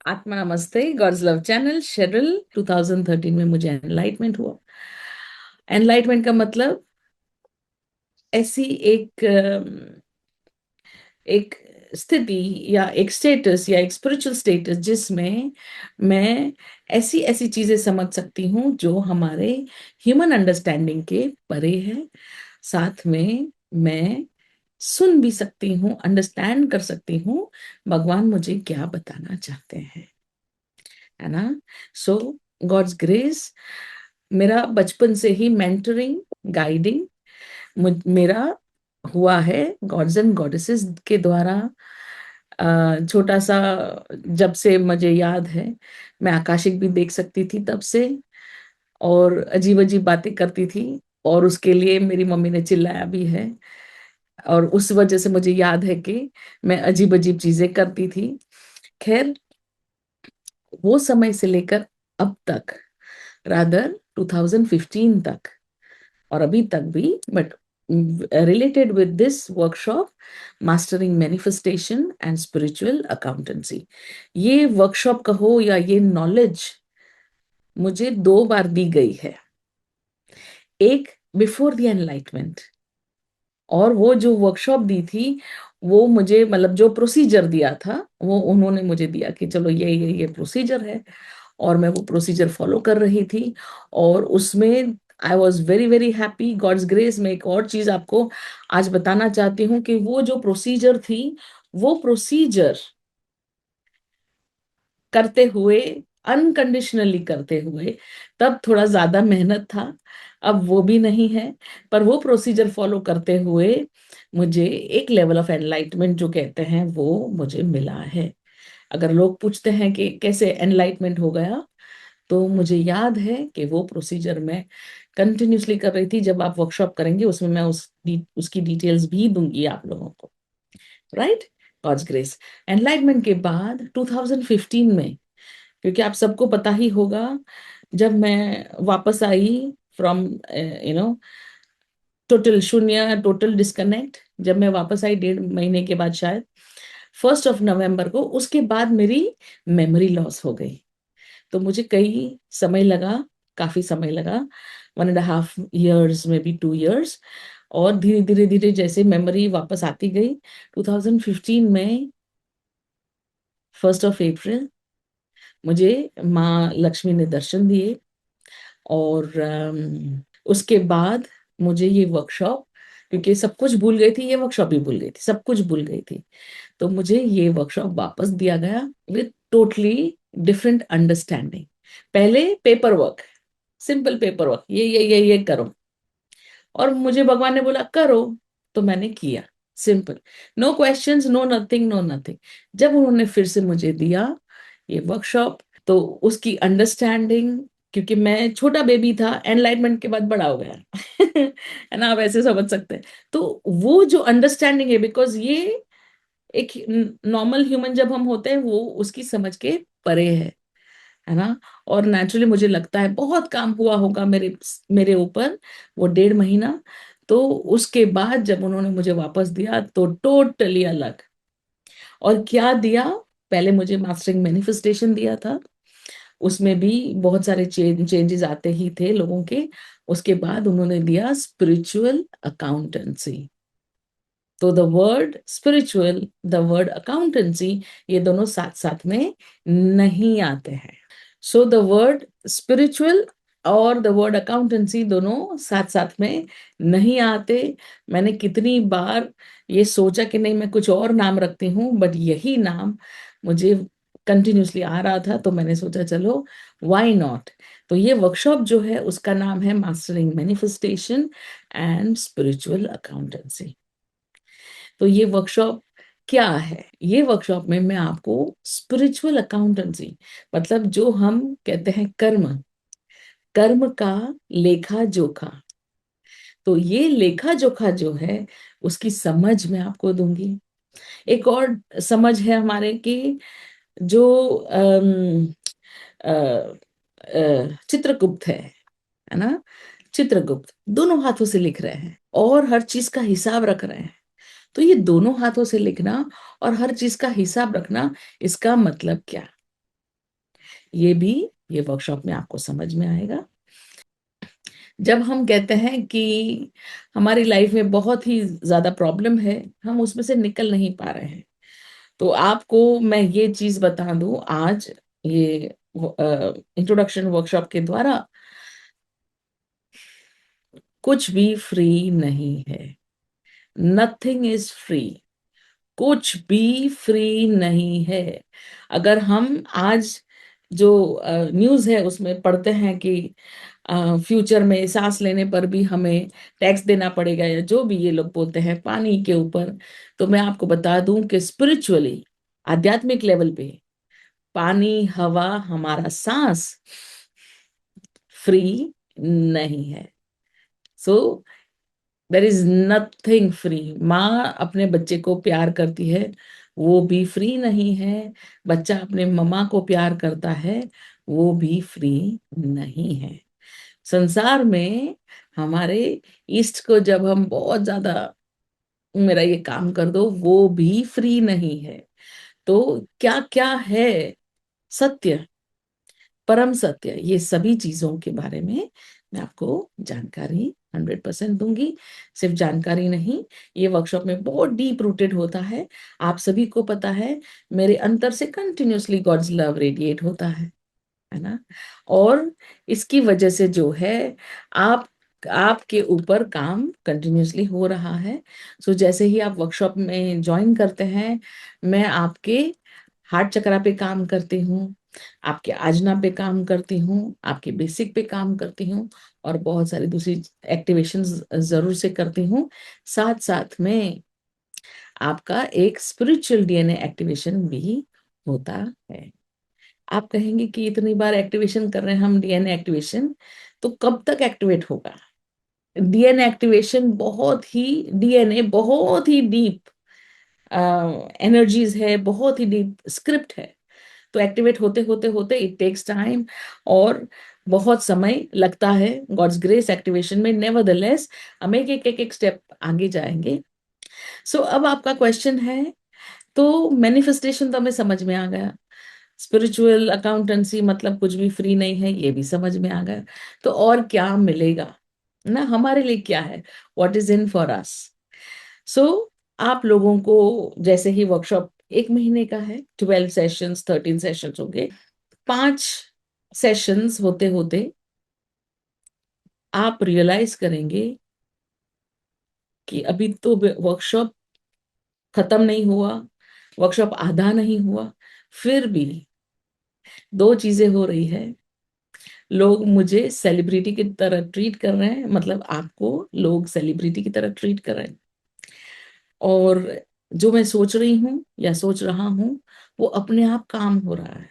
आत्मा नमस्ते, God's love channel Sherrill. 2013 में मुझे एनलाइटमेंट हुआ। एनलाइटमेंट का मतलब ऐसी एक स्थिति या एक स्टेटस या एक स्पिरिचुअल स्टेटस जिसमें मैं ऐसी ऐसी चीजें समझ सकती हूँ जो हमारे ह्यूमन अंडरस्टैंडिंग के परे है। साथ में मैं सुन भी सकती हूँ, अंडरस्टैंड कर सकती हूँ भगवान मुझे क्या बताना चाहते हैं, है ना। सो गॉड्स ग्रेस, मेरा बचपन से ही मेंटरिंग, गाइडिंग मेरा हुआ है गॉड्स एंड गॉडेसेस के द्वारा। छोटा सा, जब से मुझे याद है मैं आकाशिक भी देख सकती थी तब से, और अजीब अजीब बातें करती थी, और उसके लिए मेरी मम्मी ने चिल्लाया भी है। और उस वजह से मुझे याद है कि मैं अजीब अजीब चीजें करती थी। खैर, वो समय से लेकर अब तक, रादर 2015 तक और अभी तक भी, but related with this workshop, mastering manifestation and spiritual accountancy, ये वर्कशॉप कहो या ये नॉलेज मुझे 2 बार दी गई है। एक बिफोर द एनलाइटमेंट, और वो जो वर्कशॉप दी थी वो मुझे, मतलब जो प्रोसीजर दिया था वो उन्होंने मुझे दिया कि चलो ये प्रोसीजर है, और मैं वो प्रोसीजर फॉलो कर रही थी। और उसमें I was very very happy, God's grace. में एक और चीज आपको आज बताना चाहती हूँ कि वो जो प्रोसीजर थी, वो प्रोसीजर करते हुए, अनकंडीशनली करते हुए, तब थोड़ा ज्यादा मेहनत था, अब वो भी नहीं है। पर वो प्रोसीजर फॉलो करते हुए मुझे एक लेवल ऑफ एनलाइटमेंट जो कहते हैं वो मुझे मिला है। अगर लोग पूछते हैं कि कैसे एनलाइटमेंट हो गया, तो मुझे याद है कि वो प्रोसीजर मैं कंटिन्यूसली कर रही थी। जब आप वर्कशॉप करेंगे उसमें मैं उसकी डिटेल्स भी दूंगी आप लोगों को, राइट। गॉड्स ग्रेस, एनलाइटमेंट के बाद 2015 में, क्योंकि आप सबको पता ही होगा, जब मैं वापस आई फ्रॉम टोटल शून्य, टोटल डिस्कनेक्ट, जब मैं वापस आई 1.5 महीने के बाद, शायद 1 नवंबर को, उसके बाद मेरी मेमोरी लॉस हो गई। तो मुझे कई समय लगा, काफी समय लगा, 1.5 years में भी 2 years। और धीरे धीरे धीरे जैसे मेमोरी वापस आती गई, 2015 में 1 अप्रैल मुझे माँ लक्ष्मी ने दर्शन दिए। और उसके बाद मुझे ये वर्कशॉप, क्योंकि सब कुछ भूल गई थी, ये वर्कशॉप भी भूल गई थी, सब कुछ भूल गई थी, तो मुझे ये वर्कशॉप वापस दिया गया विद टोटली डिफरेंट अंडरस्टैंडिंग। पहले paper work, simple paper work, ये करो, और मुझे भगवान ने बोला करो, तो मैंने किया। Simple, no questions, no nothing, no nothing. जब उन्होंने फिर से मुझे दिया ये वर्कशॉप, तो उसकी अंडरस्टैंडिंग, क्योंकि मैं छोटा बेबी था, एनलाइटमेंट के बाद बड़ा हो गया है ना, आप ऐसे समझ सकते हैं। तो वो जो अंडरस्टैंडिंग है, बिकॉज ये एक नॉर्मल ह्यूमन जब हम होते हैं वो उसकी समझ के परे है ना। और नेचुरली मुझे लगता है बहुत काम हुआ होगा मेरे मेरे ऊपर वो 1.5 महीना। तो उसके बाद जब उन्होंने मुझे वापस दिया तो टोटली अलग। और क्या दिया, पहले मुझे मास्टरिंग मैनिफेस्टेशन दिया था, उसमें भी बहुत सारे चेंजेस आते ही थे लोगों के। उसके बाद उन्होंने दिया स्पिरिचुअल अकाउंटेंसी। तो the word spiritual, the word accountancy, ये दोनों साथ साथ में नहीं आते हैं। सो द वर्ड स्पिरिचुअल और द वर्ड अकाउंटेंसी दोनों साथ साथ में नहीं आते। मैंने कितनी बार ये सोचा कि नहीं, मैं कुछ और नाम रखती हूँ, बट यही नाम मुझे कंटिन्यूसली आ रहा था, तो मैंने सोचा चलो व्हाई नॉट। तो ये वर्कशॉप जो है उसका नाम है mastering manifestation and spiritual accountancy. तो ये वर्कशॉप क्या है, ये वर्कशॉप में मैं आपको स्पिरिचुअल अकाउंटेंसी, मतलब जो हम कहते हैं कर्म, कर्म का लेखा जोखा, तो ये लेखा जोखा जो है उसकी समझ मैं आपको दूंगी। एक और समझ है हमारे की, जो चित्रगुप्त है ना, चित्रगुप्त दोनों हाथों से लिख रहे हैं और हर चीज का हिसाब रख रहे हैं। तो ये दोनों हाथों से लिखना और हर चीज का हिसाब रखना, इसका मतलब क्या? ये वर्कशॉप में आपको समझ में आएगा। जब हम कहते हैं कि हमारी लाइफ में बहुत ही ज़्यादा प्रॉब्लम है, हम उसमें से निकल नहीं पा रहे हैं, तो आपको मैं ये चीज़ बता दूँ आज ये इंट्रोडक्शन वर्कशॉप के द्वारा, कुछ भी फ्री नहीं है। Nothing is free. कुछ भी फ्री नहीं है। अगर हम आज जो न्यूज़ है उसमें पढ़ते हैं कि फ्यूचर में सांस लेने पर भी हमें टैक्स देना पड़ेगा, या जो भी ये लोग बोलते हैं पानी के ऊपर, तो मैं आपको बता दूं कि स्पिरिचुअली, आध्यात्मिक लेवल पे, पानी, हवा, हमारा सांस फ्री नहीं है। सो देर इज नथिंग फ्री। माँ अपने बच्चे को प्यार करती है, वो भी फ्री नहीं है। बच्चा अपने मम्मा को प्यार करता है, वो भी फ्री नहीं है। संसार में हमारे ईस्ट को जब हम बहुत ज्यादा, मेरा ये काम कर दो, वो भी फ्री नहीं है। तो क्या क्या है सत्य, परम सत्य, ये सभी चीजों के बारे में मैं आपको जानकारी 100% दूंगी। सिर्फ जानकारी नहीं, ये वर्कशॉप में बहुत डीप रूटेड होता है। आप सभी को पता है, मेरे अंतर से कंटिन्यूअसली गॉड्स लव रेडिएट होता है ना। और इसकी वजह से जो है, आप आपके ऊपर काम कंटिन्यूअसली हो रहा है। सो जैसे ही आप वर्कशॉप में ज्वाइन करते हैं, मैं आपके हार्ट चक्रा पे काम करती हूँ, आपके आजना पे काम करती हूँ, आपके बेसिक पे काम करती हूँ, और बहुत सारी दूसरी एक्टिवेशंस जरूर से करती हूँ। साथ साथ में आपका एक स्पिरिचुअल डीएनए एक्टिवेशन भी होता है। आप कहेंगे कि इतनी बार एक्टिवेशन कर रहे हैं हम डीएनए एक्टिवेशन, तो कब तक एक्टिवेट होगा? डीएनए एक्टिवेशन बहुत ही डीप एनर्जीज है, बहुत ही डीप स्क्रिप्ट है। तो एक्टिवेट होते होते होते इट टेक्स टाइम, और बहुत समय लगता है। गॉड्स ग्रेस एक्टिवेशन में नेवरदलेस हम एक स्टेप आगे जाएंगे। सो अब आपका क्वेश्चन है, तो मैनिफेस्टेशन तो हमें समझ में आ गया, स्पिरिचुअल अकाउंटेंसी मतलब कुछ भी फ्री नहीं है, ये भी समझ में आ गया। तो और क्या मिलेगा ना हमारे लिए, क्या है, what is in for us? So आप लोगों को, जैसे ही वर्कशॉप 1 महीने का है, 12 सेशंस, 13 सेशंस होंगे। 5 सेशंस होते होते आप रियलाइज करेंगे कि अभी तो वर्कशॉप खत्म नहीं हुआ, वर्कशॉप आधा नहीं हुआ, फिर भी दो चीजें हो रही है। लोग मुझे सेलिब्रिटी की तरह ट्रीट कर रहे हैं, मतलब आपको लोग सेलिब्रिटी की तरह ट्रीट कर रहे हैं, और जो मैं सोच रही हूँ या सोच रहा हूँ, वो अपने आप काम हो रहा है।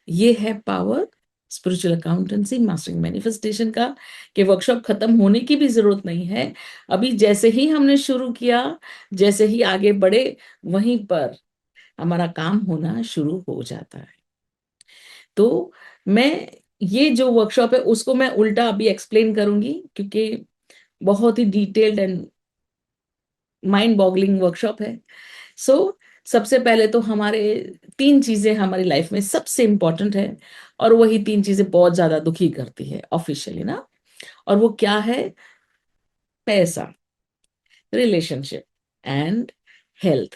ये है power spiritual accountancy mastering manifestation का, कि वर्कशॉप खत्म होने की भी जरूरत नहीं है। अभी जैसे ही हमने शुरू किया, जैसे ही आगे बढ़े, वहीं पर हमारा काम होना शुरू हो जाता है। तो मैं ये जो वर्कशॉप है उसको मैं उल्टा अभी एक्सप्लेन करूंगी, क्योंकि बहुत ही detailed and mind boggling workshop है। सो सबसे पहले तो हमारे 3 चीजें हमारी लाइफ में सबसे इंपॉर्टेंट है, और वही 3 चीजें बहुत ज्यादा दुखी करती है ऑफिशियली ना। और वो क्या है? पैसा, रिलेशनशिप एंड हेल्थ।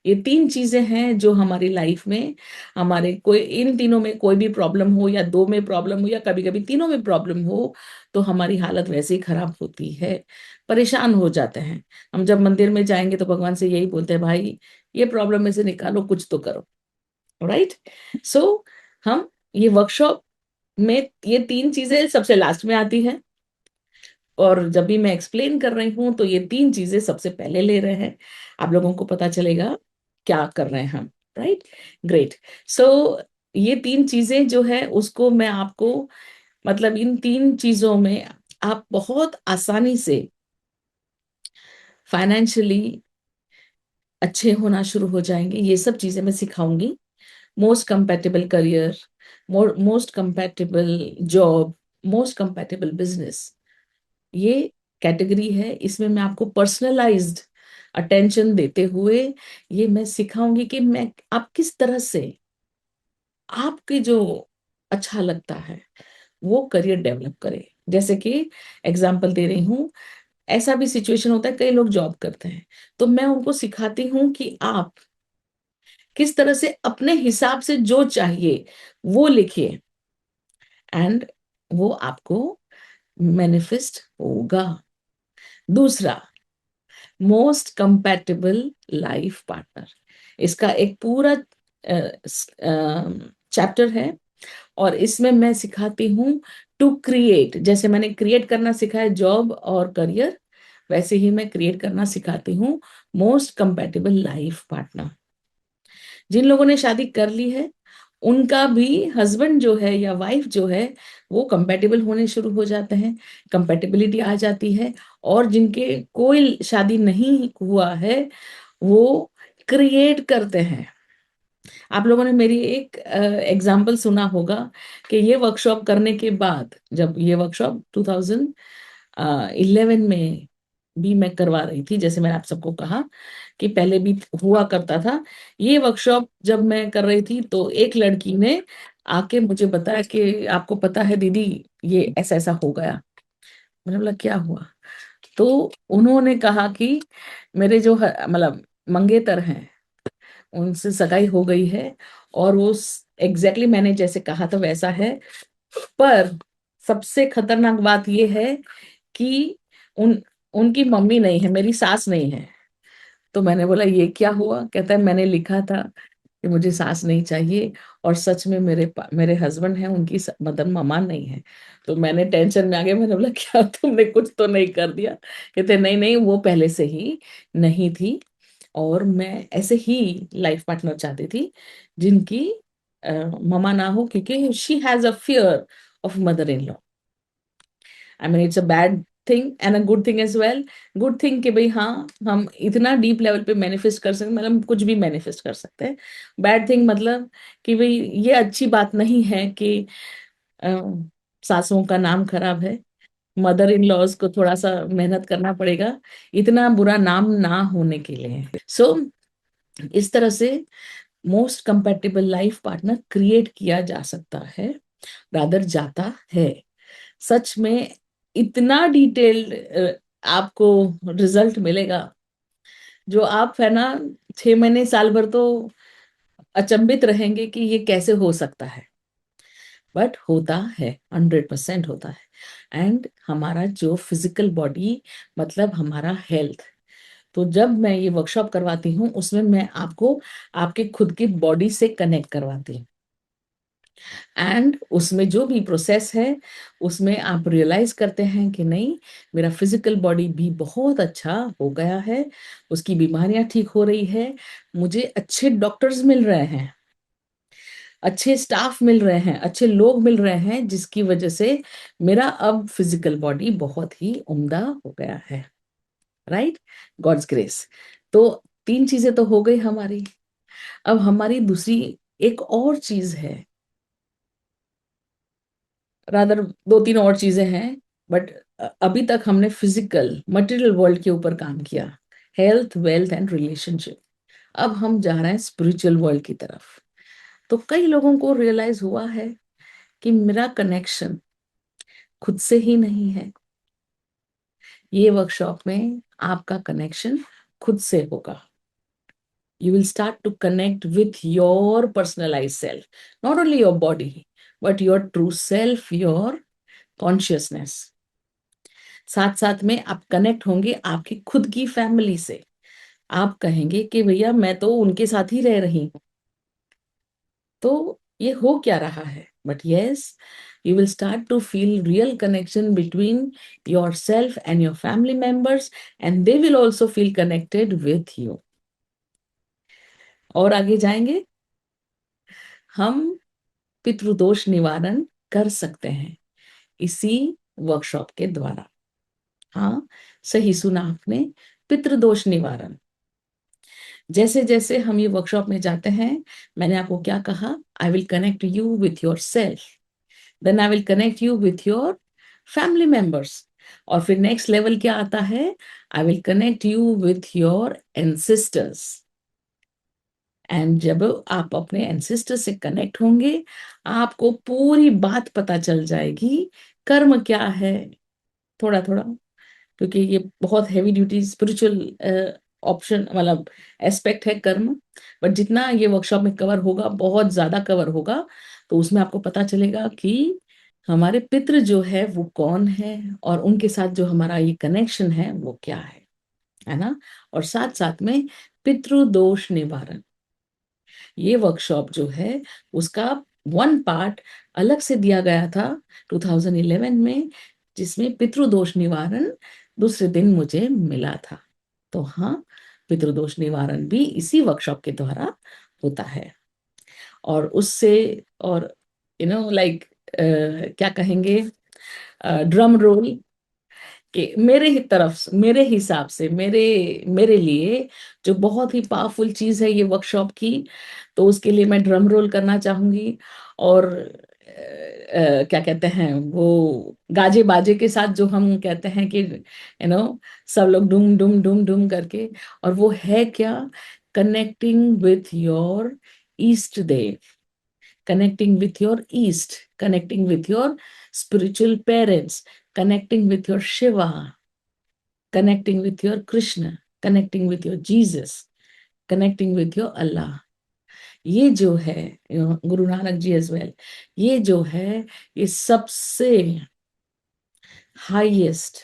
ये 3 चीजें हैं जो हमारी लाइफ में, हमारे कोई इन तीनों में कोई भी प्रॉब्लम हो, या दो में प्रॉब्लम हो, या कभी कभी तीनों में प्रॉब्लम हो, तो हमारी हालत वैसे ही खराब होती है, परेशान हो जाते हैं। हम जब मंदिर में जाएंगे तो भगवान से यही बोलते हैं, भाई ये प्रॉब्लम में से निकालो, कुछ तो करो। राइट? सो हम ये वर्कशॉप में ये 3 चीजें सबसे लास्ट में आती है, और जब भी मैं एक्सप्लेन कर रही हूँ तो ये 3 चीजें सबसे पहले ले रहे हैं। आप लोगों को पता चलेगा क्या कर रहे हैं हम। राइट? ग्रेट। सो ये 3 चीजें जो है उसको मैं आपको, मतलब इन 3 चीजों में आप बहुत आसानी से फाइनेंशियली अच्छे होना शुरू हो जाएंगे। ये सब चीजें मैं सिखाऊंगी। Most compatible career, most compatible job, most compatible business, ये कैटेगरी है। इसमें मैं आपको पर्सनलाइज्ड अटेंशन देते हुए ये मैं सिखाऊंगी कि मैं आप किस तरह से आपके जो अच्छा लगता है वो करियर डेवलप करें। जैसे कि एग्जाम्पल दे रही हूँ, ऐसा भी सिचुएशन होता है, कई लोग जॉब करते हैं, तो मैं उनको सिखाती हूँ कि आप किस तरह से अपने हिसाब से जो चाहिए वो लिखिए, एंड वो आपको मैनिफेस्ट होगा। दूसरा, मोस्ट कंपैटिबल लाइफ पार्टनर, इसका एक पूरा चैप्टर है, और इसमें मैं सिखाती हूँ टू क्रिएट। जैसे मैंने क्रिएट करना सिखाया जॉब और करियर, वैसे ही मैं क्रिएट करना सिखाती हूँ मोस्ट कंपैटिबल लाइफ पार्टनर। जिन लोगों ने शादी कर ली है उनका भी हस्बैंड जो है या वाइफ जो है वो कंपैटिबल होने शुरू हो जाते हैं, कंपैटिबिलिटी आ जाती है। और जिनके कोई शादी नहीं हुआ है वो क्रिएट करते हैं। आप लोगों ने मेरी एक एग्जाम्पल सुना होगा कि ये वर्कशॉप करने के बाद, जब ये वर्कशॉप 2011 में भी मैं करवा रही थी, जैसे मैंने आप सबको कहा कि पहले भी हुआ करता था, ये वर्कशॉप जब मैं कर रही थी तो एक लड़की ने आके मुझे बताया कि आपको पता है दीदी, ये ऐसा ऐसा हो गया। मैंने बोला क्या हुआ? तो उन्होंने कहा कि मेरे जो मतलब मंगेतर हैं उनसे सगाई हो गई है, और वो एग्जैक्टली मैंने जैसे कहा था वैसा है। पर सबसे खतरनाक बात ये है कि उन उनकी मम्मी नहीं है, मेरी सास नहीं है। तो मैंने बोला ये क्या हुआ? कहता है मैंने लिखा था कि मुझे सास नहीं चाहिए, और सच में मेरे हस्बैंड हैं, उनकी मदर ममा नहीं है। तो मैंने टेंशन में आ गया, मैंने बोला क्या तुमने कुछ तो नहीं कर दिया? कहते नहीं नहीं, वो पहले से ही नहीं थी, और मैं ऐसे ही लाइफ पार्टनर चाहती थी जिनकी ममा ना हो, क्योंकि she has a fear of mother in law. I mean it's a bad thing and a good thing as well. Good thing कि भाई हाँ, हम इतना डीप लेवल पे मैनिफेस्ट कर सकते, मतलब कुछ भी मैनिफेस्ट कर सकते हैं। बैड थिंग मतलब कि भाई ये अच्छी बात नहीं है कि अ, सासुओं का नाम खराब है, मदर इन लॉज को थोड़ा सा मेहनत करना पड़ेगा इतना बुरा नाम ना होने के लिए। सो इस तरह से most compatible life partner create किया जा सकता है, रादर जाता है। सच में इतना डिटेल्ड आपको रिजल्ट मिलेगा जो आप है ना 6 महीने साल भर तो अचंभित रहेंगे कि ये कैसे हो सकता है। बट होता है, 100% होता है। एंड हमारा जो फिजिकल बॉडी, मतलब हमारा हेल्थ, तो जब मैं ये वर्कशॉप करवाती हूँ उसमें मैं आपको आपके खुद की बॉडी से कनेक्ट करवाती हूँ, एंड उसमें जो भी प्रोसेस है उसमें आप रियलाइज करते हैं कि नहीं, मेरा फिजिकल बॉडी भी बहुत अच्छा हो गया है, उसकी बीमारियां ठीक हो रही है, मुझे अच्छे डॉक्टर्स मिल रहे हैं, अच्छे स्टाफ मिल रहे हैं, अच्छे लोग मिल रहे हैं, जिसकी वजह से मेरा अब फिजिकल बॉडी बहुत ही उम्दा हो गया है। Right, God's grace. तो 3 चीजें तो हो गई हमारी। अब हमारी दूसरी एक और चीज है, रादर 2-3 और चीजें हैं, बट अभी तक हमने फिजिकल मटेरियल वर्ल्ड के ऊपर काम किया, हेल्थ, वेल्थ एंड रिलेशनशिप। अब हम जा रहे हैं स्पिरिचुअल वर्ल्ड की तरफ। तो कई लोगों को रियलाइज हुआ है कि मेरा कनेक्शन खुद से ही नहीं है। ये वर्कशॉप में आपका कनेक्शन खुद से होगा। You will start to connect with your personalized self, not only your body, but your true self, your consciousness। साथ साथ में आप कनेक्ट होंगे आपकी खुद की फैमिली से। आप कहेंगे कि भैया मैं तो उनके साथ ही रह रही हूँ, तो ये हो क्या रहा है? But yes, you will start to feel real connection between yourself and your family members, and they will also feel connected with you। और आगे जाएंगे, हम पितृदोष निवारण कर सकते हैं इसी वर्कशॉप के द्वारा। हाँ, सही सुना आपने, पितृदोष निवारण। जैसे जैसे हम ये वर्कशॉप में जाते हैं, मैंने आपको क्या कहा, I will connect you with your self, then I will connect you with your family members, और फिर नेक्स्ट लेवल क्या आता है, I will connect you with your ancestors. And जब आप अपने एंसेस्टर से कनेक्ट होंगे, आपको पूरी बात पता चल जाएगी, कर्म क्या है, थोड़ा थोड़ा, क्योंकि ये बहुत हैवी ड्यूटी स्पिरिचुअल ऑप्शन मतलब एस्पेक्ट है कर्म। बट जितना ये वर्कशॉप में कवर होगा, बहुत ज्यादा कवर होगा, तो उसमें आपको पता चलेगा कि हमारे पितृ जो है वो कौन है, और उनके साथ जो हमारा ये कनेक्शन है वो क्या है ना। और साथ साथ में पितृदोष निवारण, ये वर्कशॉप जो है उसका वन पार्ट अलग से दिया गया था 2011 में, जिसमें पितृदोष निवारण दूसरे दिन मुझे मिला था। तो हाँ, पितृदोष निवारण भी इसी वर्कशॉप के द्वारा होता है। और उससे, और लाइक क्या कहेंगे, ड्रम रोल, कि मेरे ही मेरे हिसाब से, मेरे मेरे लिए जो बहुत ही पावरफुल चीज है ये वर्कशॉप की, तो उसके लिए मैं ड्रम रोल करना चाहूंगी। और क्या कहते हैं वो गाजे बाजे के साथ, जो हम कहते हैं कि सब लोग डूम डूम डूम डूम करके, और वो है क्या, कनेक्टिंग विथ योर ईस्ट देव, connecting with your east, connecting with your spiritual parents, connecting with your Shiva, connecting with your Krishna, connecting with your Jesus, connecting with your Allah. ये जो है, गुरु नानक जी एज वेल, ये जो है, ये सबसे हाईएस्ट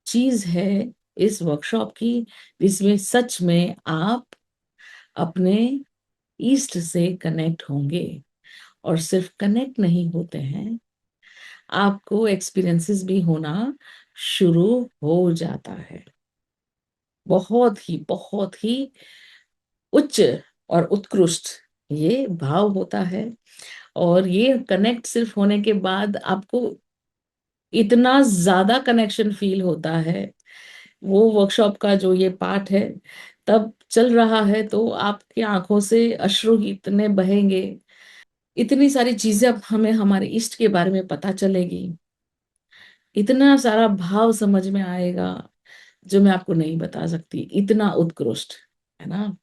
चीज है इस वर्कशॉप की, जिसमें सच में आप अपने ईस्ट से कनेक्ट होंगे। और सिर्फ कनेक्ट नहीं होते हैं, आपको एक्सपीरियंसेस भी होना शुरू हो जाता है। बहुत ही उच्च और उत्कृष्ट ये भाव होता है। और ये कनेक्ट सिर्फ होने के बाद आपको इतना ज्यादा कनेक्शन फील होता है, वो वर्कशॉप का जो ये पार्ट है तब चल रहा है, तो आपकी आंखों से अश्रु ही इतने बहेंगे, इतनी सारी चीजें अब हमें हमारे इष्ट के बारे में पता चलेगी, इतना सारा भाव समझ में आएगा जो मैं आपको नहीं बता सकती, इतना उत्कृष्ट है ना।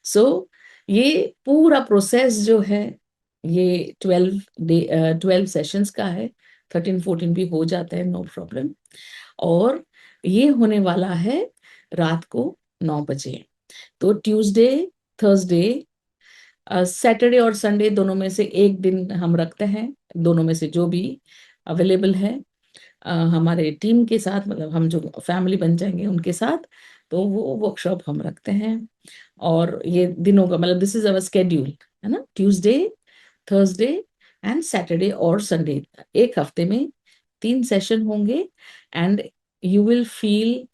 सो ये पूरा प्रोसेस जो है, ये 12 सेशंस का है, 13-14 भी हो जाते हैं, नो प्रॉब्लम। और ये होने वाला है रात को 9 बजे। तो ट्यूसडे, थर्सडे, सैटरडे और संडे दोनों में से एक दिन हम रखते हैं, दोनों में से जो भी अवेलेबल है हमारे टीम के साथ, मतलब हम जो फैमिली बन जाएंगे उनके साथ, तो वो वर्कशॉप हम रखते हैं। और ये दिनों का मतलब दिस इज अवर स्केड्यूल, है ना, ट्यूसडे, थर्सडे एंड सैटरडे और संडे, एक हफ्ते में 3 सेशन होंगे। एंड यू विल फील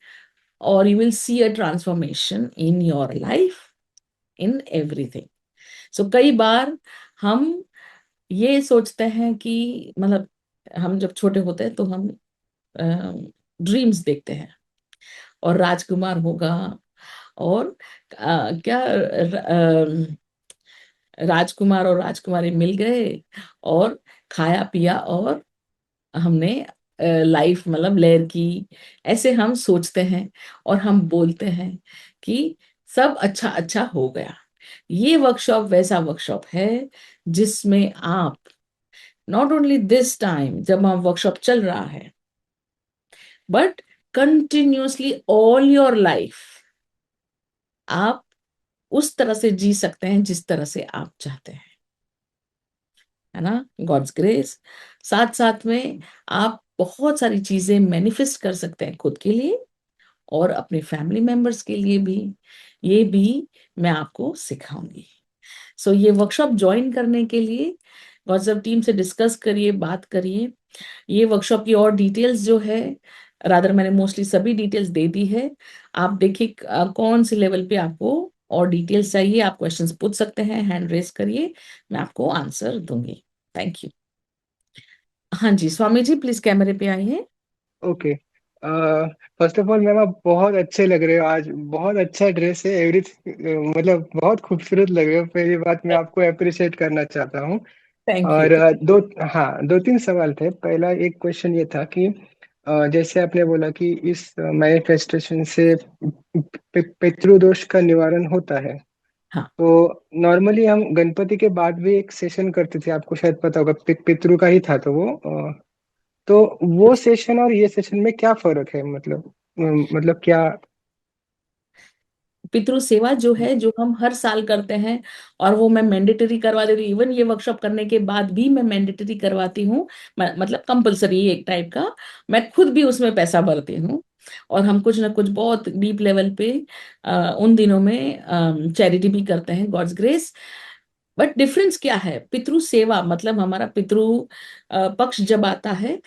और you will see a transformation in your life, in everything. So कई बार हम ये सोचते हैं कि मतलब हम जब छोटे होते हैं तो हम ड्रीम्स देखते हैं, और राजकुमार होगा, और क्या राजकुमार और राजकुमारी मिल गए, और खाया पिया, और हमने लाइफ मतलब लेयर की, ऐसे हम सोचते हैं, और हम बोलते हैं कि सब अच्छा अच्छा हो गया। ये वर्कशॉप वैसा वर्कशॉप है जिसमें आप नॉट ओनली दिस टाइम जब हम वर्कशॉप चल रहा है, but continuously all your life आप उस तरह से जी सकते हैं जिस तरह से आप चाहते हैं, है ना, गॉड्स ग्रेस। साथ साथ में आप बहुत सारी चीजें मैनिफेस्ट कर सकते हैं खुद के लिए और अपने फैमिली मेंबर्स के लिए भी, ये भी मैं आपको सिखाऊंगी। सो ये वर्कशॉप ज्वाइन करने के लिए व्हाट्सएप टीम से डिस्कस करिए, बात करिए। ये वर्कशॉप की और डिटेल्स जो है, रादर मैंने मोस्टली सभी डिटेल्स दे दी है। आप देखिए कौन से लेवल पे आपको और डिटेल्स चाहिए, आप क्वेश्चंस पूछ सकते हैं, हैंड रेस करिए, मैं आपको आंसर दूंगी। Thank you. हाँ जी, स्वामी जी प्लीज कैमरे पे आइए। Okay. First of all ma'am आप बहुत अच्छे लग रहे हो आज, बहुत अच्छा ड्रेस है एवरी, मतलब बहुत खूबसूरत लग रहे हो। पहली बात मैं आपको अप्रिशिएट करना चाहता हूँ। Thank you. और हाँ, दो तीन सवाल थे। पहला एक क्वेश्चन ये था कि जैसे आपने बोला कि इस मैनिफेस्टेशन से पितृदोष का निवारण होता है, हाँ। तो नॉर्मली हम गणपति के बाद भी एक सेशन करते थे, आपको शायद पता होगा, पितृ का ही था तो वो तो वो सेशन और ये सेशन में क्या फर्क है, मतलब मतलब क्या? पितृ सेवा जो है, जो हम हर साल करते हैं, और वो मैं मैंडेटरी करवा देती हूँ। इवन ये वर्कशॉप करने के बाद भी मैं मैंडेटरी करवाती हूँ। मतलब कंपलसरी एक टाइप का। मैं खुद भी उसमें पैसा भरती हूँ। और हम कुछ ना कुछ बहुत डीप लेवल पे उन दिनों में चैरिटी भी करते हैं, गॉड्स ग्रेस। बट डिफरेंस क्या है? पितृ सेवा मतलब हमारा पितृ पक्ष जब आता है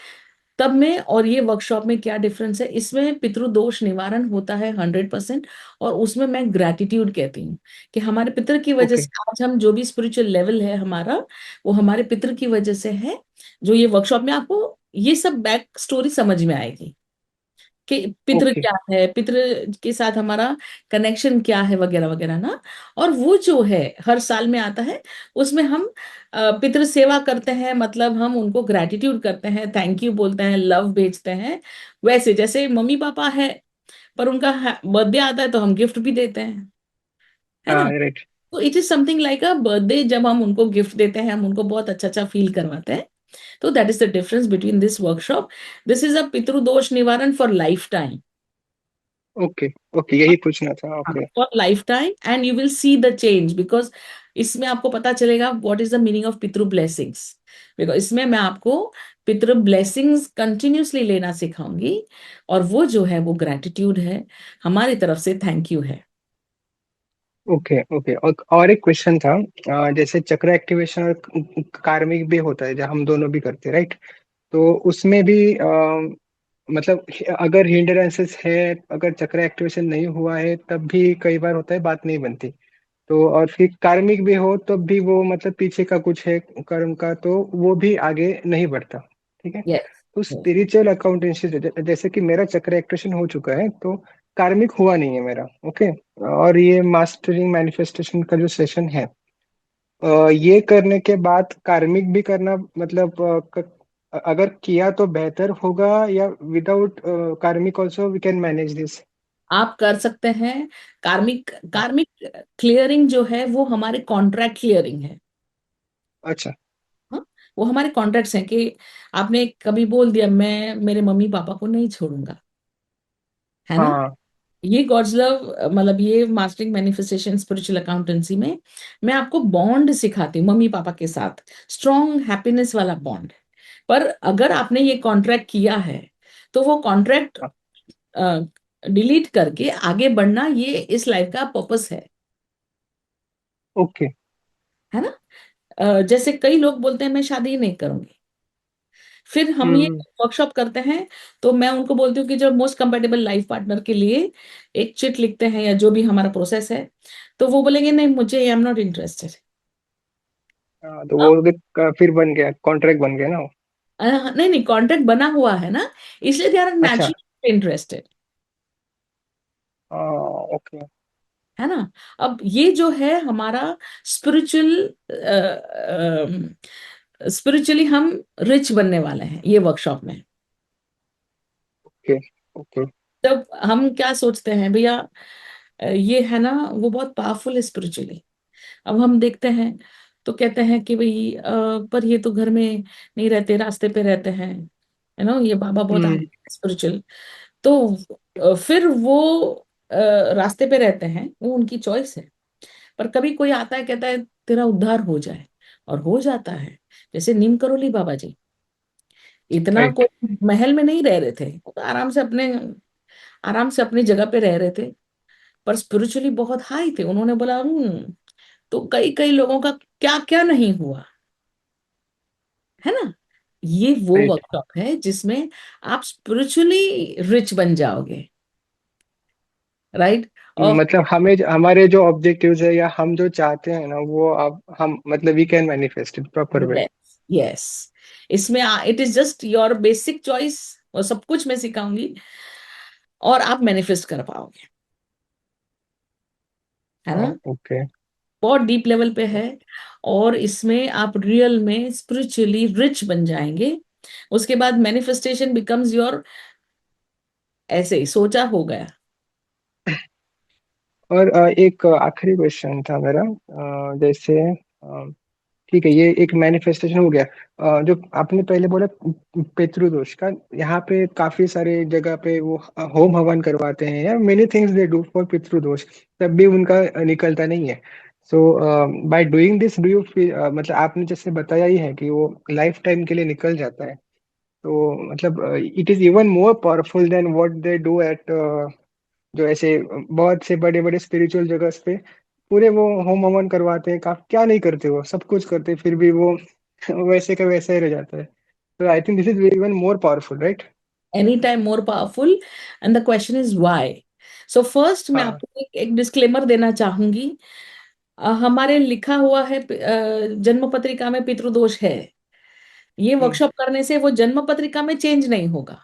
तब में, और ये वर्कशॉप में क्या डिफरेंस है? इसमें पितृदोष निवारण होता है 100%। और उसमें मैं ग्रैटिट्यूड कहती हूँ कि हमारे पितृ की वजह ओके, से आज हम जो भी स्पिरिचुअल लेवल है हमारा, वो हमारे पितृ की वजह से है। जो ये वर्कशॉप में आपको ये सब बैक स्टोरी समझ में आएगी कि पितृ ओके। क्या है, पितृ के साथ हमारा कनेक्शन क्या है, वगैरह वगैरह ना। और वो जो है हर साल में आता है, उसमें हम पितृ सेवा करते हैं। मतलब हम उनको ग्रैटिट्यूड करते हैं, थैंक यू बोलते हैं, लव भेजते हैं। वैसे जैसे मम्मी पापा है, पर उनका बर्थडे आता है तो हम गिफ्ट भी देते हैं, है हाँ, ना? राइट। तो it is something like a birthday. जब हम उनको गिफ्ट देते हैं, हम उनको बहुत अच्छा अच्छा फील करवाते हैं। तो that is the difference between this workshop. This is a पितृदोष निवारण for life time. Okay, okay, यही पूछना था। Okay. For life time, and you will see the change, because इसमें आपको पता चलेगा what is the meaning of पितृ ब्लेसिंग्स। बिकॉज इसमें मैं आपको पितृ ब्लेसिंग्स कंटिन्यूसली लेना सिखाऊंगी। और वो जो है वो ग्रेटिट्यूड है, हमारी तरफ से थैंक यू है। Okay, okay. और एक क्वेश्चन था, जैसे चक्र एक्टिवेशन और कार्मिक भी होता है, जहाँ हम दोनों भी करते हैं, राइट? तो उसमें भी मतलब अगर हिंड्रेंसेस है, अगर चक्र एक्टिवेशन नहीं हुआ है तब भी कई बार होता है बात नहीं बनती। तो और फिर कार्मिक भी हो तब भी वो मतलब पीछे का कुछ है कर्म का, तो वो भी आगे नहीं बढ़ता। ठीक है। यस। तो स्पिरिचुअल अकाउंटेंसी जैसे कि मेरा चक्र एक्टिवेशन हो चुका है, तो कार्मिक हुआ नहीं है मेरा। ओके। और ये मास्टरिंग मैनिफेस्टेशन का जो सेशन है, ये करने के बाद कार्मिक भी करना, मतलब अगर किया तो बेहतर होगा, या without karmic also we can manage this? आप कर सकते हैं। कार्मिक कार्मिक क्लियरिंग जो है वो हमारे कॉन्ट्रैक्ट क्लियरिंग है। अच्छा। हाँ, वो हमारे कॉन्ट्रैक्ट्स हैं कि आपने कभी बोल दिया मैं मेरे मम्मी पापा को नहीं छोड़ूंगा, है ना? हाँ। ये गॉड्स लव, मतलब ये मास्टरिंग मैनिफेस्टेशन स्पिरिचुअल अकाउंटेंसी में मैं आपको बॉन्ड सिखाती हूँ मम्मी पापा के साथ, स्ट्रॉन्ग हैप्पीनेस वाला बॉन्ड। पर अगर आपने ये कॉन्ट्रैक्ट किया है, तो वो कॉन्ट्रैक्ट डिलीट करके आगे बढ़ना, ये इस लाइफ का पर्पस ओके। है ना? जैसे कई लोग बोलते हैं मैं शादी ही नहीं करूंगी। फिर हम ये हम्म। वर्कशॉप करते हैं, तो मैं उनको बोलती हूँ कि जब मोस्ट कंपेटेबल लाइफ पार्टनर के लिए एक चिट लिखते हैं, या जो भी हमारा प्रोसेस है, तो वो बोलेंगे नहीं, मुझे आई एम नॉट इंटरेस्टेड। हाँ, तो वो भी फिर बन गया, कॉन्ट्रैक्ट बन गया ना वो। नहीं नहीं, कॉन्ट्रैक्ट बना हुआ है ना, इसलिए दे आर अच्छा। नेचुरली इंटरेस्टेड, हाँ, ओके। है ना? अब ये जो है हमारा स्पिरिचुअल, स्पिरिचुअली हम रिच बनने वाले हैं ये वर्कशॉप में। Okay, okay. तब हम क्या सोचते हैं भैया, ये है ना, वो बहुत पावरफुल है स्पिरिचुअली। अब हम देखते हैं तो कहते हैं कि भाई पर ये तो घर में नहीं रहते, रास्ते पे रहते हैं, है ना, ये बाबा बहुत हम्म। High spiritual. तो फिर वो अ, रास्ते पे रहते हैं, वो उनकी चॉइस है। पर कभी कोई आता है कहता है तेरा उद्धार हो जाए, और हो जाता है। जैसे नीम करोली बाबा जी, इतना राइट। कोई महल में नहीं रह रहे थे, वो तो आराम से अपनी जगह पे रह रहे थे। पर स्पिरिचुअली बहुत हाई थे। उन्होंने बोला तो कई कई लोगों का क्या क्या नहीं हुआ, है ना? ये वो राइट। वर्कशॉप है जिसमें आप स्पिरिचुअली रिच बन जाओगे, राइट? और मतलब हमें हमारे जो ऑब्जेक्टिव्स है या हम जो चाहते हैं ना, वो आप हम मतलब we can manifest it proper way. Yes, yes. इसमें it is just your basic choice, और सब कुछ मैं सिखाऊंगी, और आप मैनिफेस्ट कर पाओगे, है ना? ओके। बहुत डीप लेवल पे है। और इसमें आप रियल में स्पिरिचुअली रिच बन जाएंगे। उसके बाद मैनिफेस्टेशन बिकम्स योर, ऐसे ही सोचा हो गया। और एक आखिरी क्वेश्चन था मेरा, जैसे ठीक है, ये एक मैनिफेस्टेशन हो गया। जो आपने पहले बोला पितृदोष का, यहाँ पे काफी सारे जगह पे वो होम हवन करवाते हैं या many things they do for पितृदोष, तब भी उनका निकलता नहीं है। So by doing this do you feel, मतलब आपने जैसे बताया ही है कि वो लाइफ टाइम के लिए निकल जाता है, तो मतलब it is even more powerful than what they do at, जो ऐसे बहुत से बड़े बड़े स्पिरिचुअल जगह पे पूरे वो होम हवन करवाते हैं, क्या नहीं करते, वो सब कुछ करते हैं, फिर भी वो वैसे का वैसा ही रह जाता है। तो I think this is even more powerful, right? anytime more powerful, and the question is why. So first मैं हाँ। आपको एक डिस्क्लेमर देना चाहूंगी। हमारे लिखा हुआ है जन्म पत्रिका में पितृदोष है। ये हम्म। वर्कशॉप करने से वो जन्म पत्रिका में चेंज नहीं होगा,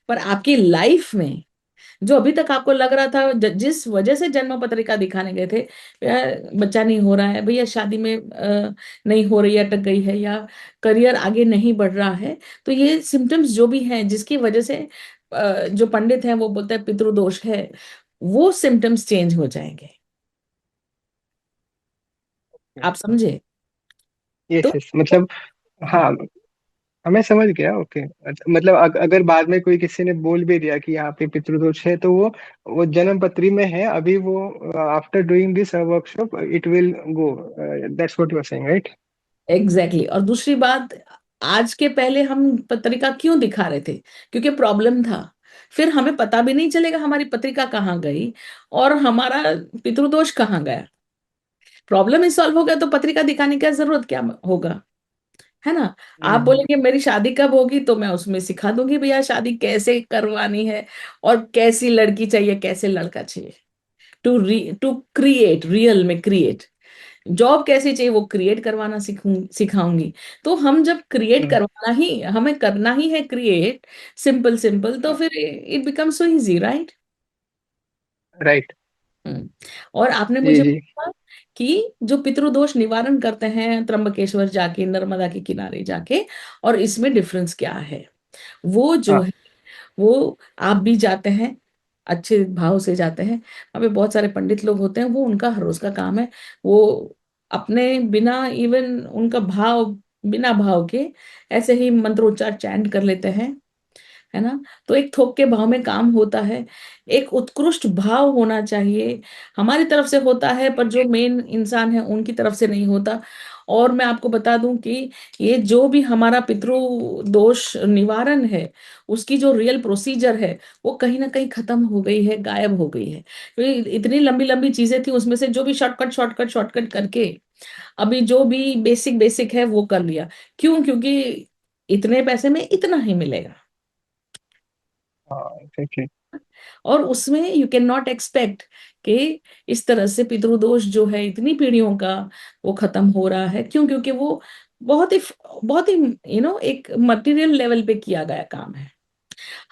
पर आपकी लाइफ में जो अभी तक आपको लग रहा था, जिस वजह से जन्म पत्रिका दिखाने गए थे, यार बच्चा नहीं हो रहा है भैया, शादी में नहीं हो रही है, अटक गई है, या करियर आगे नहीं बढ़ रहा है, तो ये सिम्टम्स जो भी हैं जिसकी वजह से जो पंडित हैं वो बोलते हैं पितृदोष है, वो सिम्टम्स चेंज हो जाएंगे। आप समझे? तो यस यस, मतलब हाँ, मैं समझ गया। ओके, मतलब अगर बाद में कोई किसी ने बोल भी दिया कि यहाँ पे पितृदोष है, तो वो जन्म पत्री में है अभी, वो after doing this workshop it will go. That's what you are saying, right? Exactly exactly। और दूसरी बात, आज के पहले हम पत्रिका क्यों दिखा रहे थे? क्योंकि प्रॉब्लम था। फिर हमें पता भी नहीं चलेगा हमारी पत्रिका कहाँ गई और हमारा पितृदोष कहाँ गया। प्रॉब्लम ही सॉल्व हो गया तो पत्रिका दिखाने की जरूरत क्या होगा, है ना? आप हम्म। बोलेंगे मेरी शादी कब होगी, तो मैं उसमें सिखा दूंगी भैया शादी कैसे करवानी है, और कैसी लड़की चाहिए, कैसे लड़का चाहिए, टू क्रिएट, रियल में क्रिएट। जॉब कैसी चाहिए वो क्रिएट करवाना सिखाऊंगी। तो हम जब क्रिएट हम्म। करवाना ही, हमें करना ही है क्रिएट, सिंपल सिंपल, तो फिर it become so easy, right? Right. Hmm. और आपने जी मुझे जी। पूछा कि जो पितृदोष निवारण करते हैं त्र्यंबकेश्वर जाके, नर्मदा के किनारे जाके, और इसमें डिफरेंस क्या है? वो जो हाँ। है, वो आप भी जाते हैं, अच्छे भाव से जाते हैं, वहाँ पे बहुत सारे पंडित लोग होते हैं, वो उनका हर रोज का काम है। वो अपने बिना इवन उनका भाव, बिना भाव के ऐसे ही मंत्रोच्चार चैंट कर लेते हैं, है ना? तो एक थोक के भाव में काम होता है। एक उत्कृष्ट भाव होना चाहिए, हमारी तरफ से होता है पर जो मेन इंसान है उनकी तरफ से नहीं होता। और मैं आपको बता दूं कि ये जो भी हमारा पितृ दोष निवारण है, उसकी जो रियल प्रोसीजर है, वो कहीं ना कहीं खत्म हो गई है, गायब हो गई है, क्योंकि इतनी लंबी लंबी चीजें थी, उसमें से जो भी शॉर्टकट शॉर्टकट शॉर्टकट करके अभी जो भी बेसिक बेसिक है वो कर लिया। क्यों? क्योंकि इतने पैसे में इतना ही मिलेगा, हाँ एग्जैक्टली। और उसमें यू कैन नॉट एक्सपेक्ट कि इस तरह से पितृदोष जो है इतनी पीढ़ियों का वो खत्म हो रहा है। क्यों? क्योंकि वो बहुत ही बहुत ही एक मटेरियल लेवल पे किया गया काम है।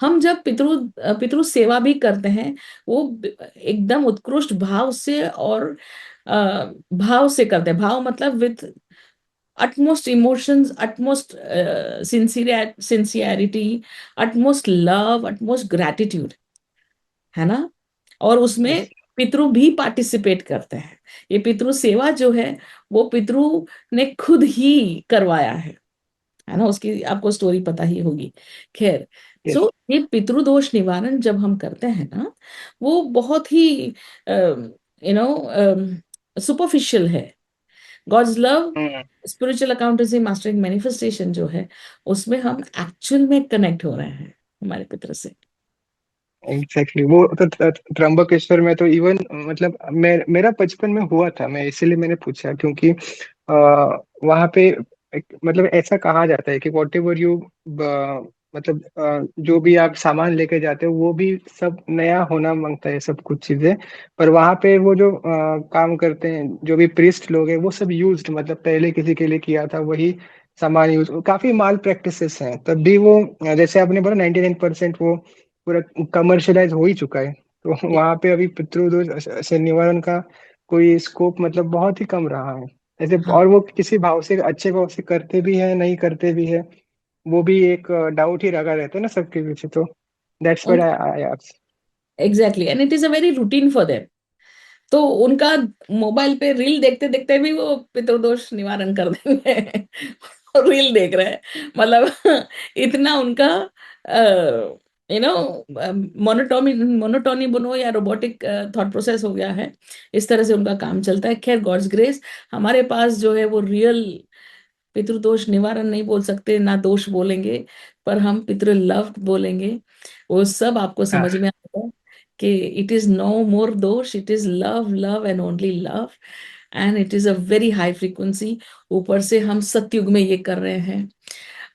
हम जब पितृ सेवा भी करते हैं, वो एकदम उत्कृष्ट भाव से और भाव से करते हैं। भाव मतलब with utmost emotions, utmost sincerity, utmost love, utmost gratitude, है ना? और उसमें यस। पितरु भी पार्टिसिपेट करते हैं। ये पितरु सेवा जो है, वो पितरु ने खुद ही करवाया है ना? उसकी आपको स्टोरी पता ही होगी। खैर, यस। सो ये पितृदोष निवारण जब हम करते हैं ना, वो बहुत ही सुपरफिशियल है। गॉड्स लव, हम्म। स्पिरिचुअल अकाउंटेंसी मास्टरिंग मैनिफेस्टेशन जो है, उसमें हम एक्चुअल में कनेक्ट हो रहे हैं हमारे पितर से। एग्जैक्टली वो तो त्र्यंबकेश्वर में तो इवन, मतलब मेरा बचपन में हुआ था, मैं इसीलिए मैंने पूछा, क्योंकि वहां पे मतलब ऐसा कहा जाता है कि वॉट एवर यू, मतलब जो भी आप सामान लेके जाते हो वो भी सब नया होना मांगता है, सब कुछ चीजें। पर वहां पे वो जो काम करते हैं, जो भी प्रीस्ट लोग हैं, वो सब यूज्ड, मतलब पहले किसी के लिए किया था वही सामान यूज, काफी माल प्रैक्टिसेस हैं, तब भी वो जैसे आपने बोला 99% वो पूरा कमर्शलाइज हो ही चुका है। तो वहां पे अभी पितृदोष से निवारण का कोई स्कोप मतलब बहुत ही कम रहा है ऐसे। हाँ। और वो किसी भाव से, अच्छे भाव से करते भी है नहीं करते भी है, वो भी एक डाउट ही लगा रहता है ना सबके पीछे। तो that's what I ask. Exactly, and it is a very routine for them. तो उनका मोबाइल पे रील देखते देखते भी वो पितृदोष निवारण कर देंगे। और रील देख रहे हैं, मतलब इतना उनका यू नो मोनोटोनी बोलो या रोबोटिक थॉट प्रोसेस हो गया है। इस तरह से उनका काम चलता है। खैर, गॉड्स ग्रेस, हमारे पास जो है वो रियल पितृदोष निवारण नहीं बोल सकते, ना दोष बोलेंगे, पर हम पितृ लव बोलेंगे। वो सब आपको हाँ। समझ में आएगा कि इट इज नो मोर दोष, it is love, love and only love, and it is a very high frequency. ऊपर से हम सतयुग में ये कर रहे हैं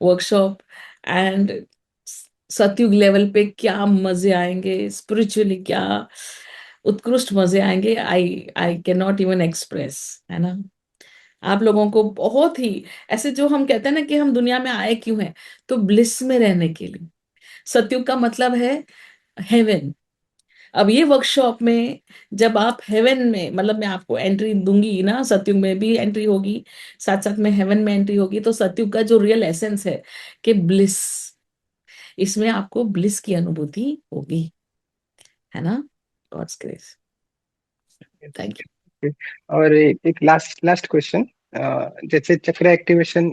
वर्कशॉप, एंड सतयुग लेवल पे क्या मजे आएंगे, स्पिरिचुअली क्या उत्कृष्ट मजे आएंगे, I I can not even express, है ना। आप लोगों को बहुत ही ऐसे, जो हम कहते हैं ना कि हम दुनिया में आए क्यों हैं, तो ब्लिस में रहने के लिए। सतयुग का मतलब है हेवन। अब ये वर्कशॉप में जब आप हेवन में, मतलब मैं आपको एंट्री दूंगी ना, सतयुग में भी एंट्री होगी, साथ साथ में हेवन में एंट्री होगी, तो सतयुग का जो रियल एसेंस है कि ब्लिस, इसमें आपको ब्लिस की अनुभूति होगी, है ना। God's grace. Thank you. और एक लास्ट लास्ट क्वेश्चन। जैसे चक्र एक्टिवेशन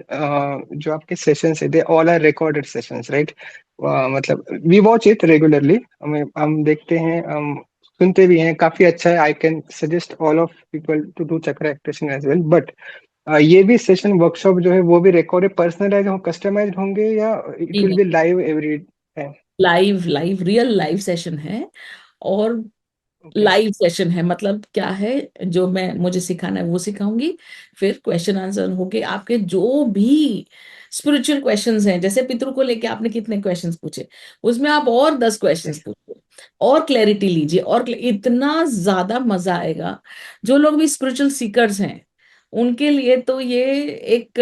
जो आपके सेशंस है, they all are recorded sessions, right? मतलब वी वॉच इट रेगुलरली, हम देखते हैं, हम सुनते भी हैं, काफी अच्छा है। I can suggest all of people to do chakra activation as well. But ये भी सेशन वर्कशॉप जो है वो भी रिकॉर्डेड पर्सनलाइज हो, कस्टमाइज्ड होंगे, या इट विल नहीं, be live every time? Live, live, real live session है। और ओके। लाइव सेशन है मतलब क्या है, जो मैं मुझे सिखाना है वो सिखाऊंगी, फिर क्वेश्चन आंसर होंगे। आपके जो भी स्पिरिचुअल क्वेश्चंस हैं, जैसे पितरों को लेके आपने कितने क्वेश्चंस पूछे, उसमें आप और 10 क्वेश्चंस पूछिए, और क्लैरिटी लीजिए, और इतना ज्यादा मजा आएगा। जो लोग भी स्पिरिचुअल सीकर्स हैं, उनके लिए तो ये एक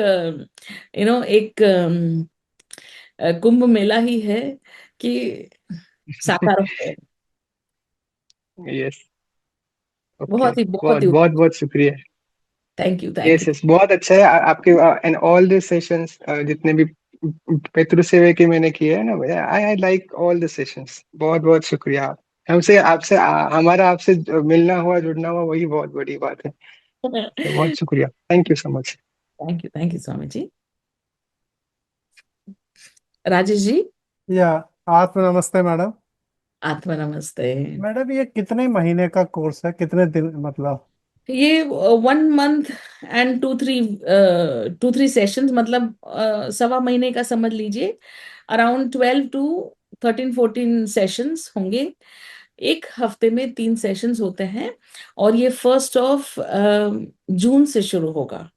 एक कुंभ मेला ही है कि साकार हो गए। यस। ओके। बहुत ही, बहुत बहुत ही। बहुत बहुत शुक्रिया। Thank you, thank yes you. Yes, बहुत अच्छा है आपके। एंड ऑल द सेशंस जितने भी पितृ सेवा के मैंने किए हैं ना भैया, I I like all the sessions. बहुत बहुत शुक्रिया। हमसे आपसे हमारा आपसे मिलना हुआ, जुड़ना हुआ, वही बहुत बड़ी बात है। तो बहुत शुक्रिया, thank you so much. Thank you Swami ji. Rajesh ji. या आत्म नमस्ते मैडम। आत्मा नमस्ते। मैडम ये कितने महीने का कोर्स है, कितने दिन मतलब? ये 1 मंथ एंड 2-3 सेशंस, मतलब 1.25 महीने का समझ लीजिए। अराउंड 12 to 13-14 सेशंस होंगे। एक हफ्ते में 3 सेशंस होते हैं। और ये 1 जून से शुरू होगा।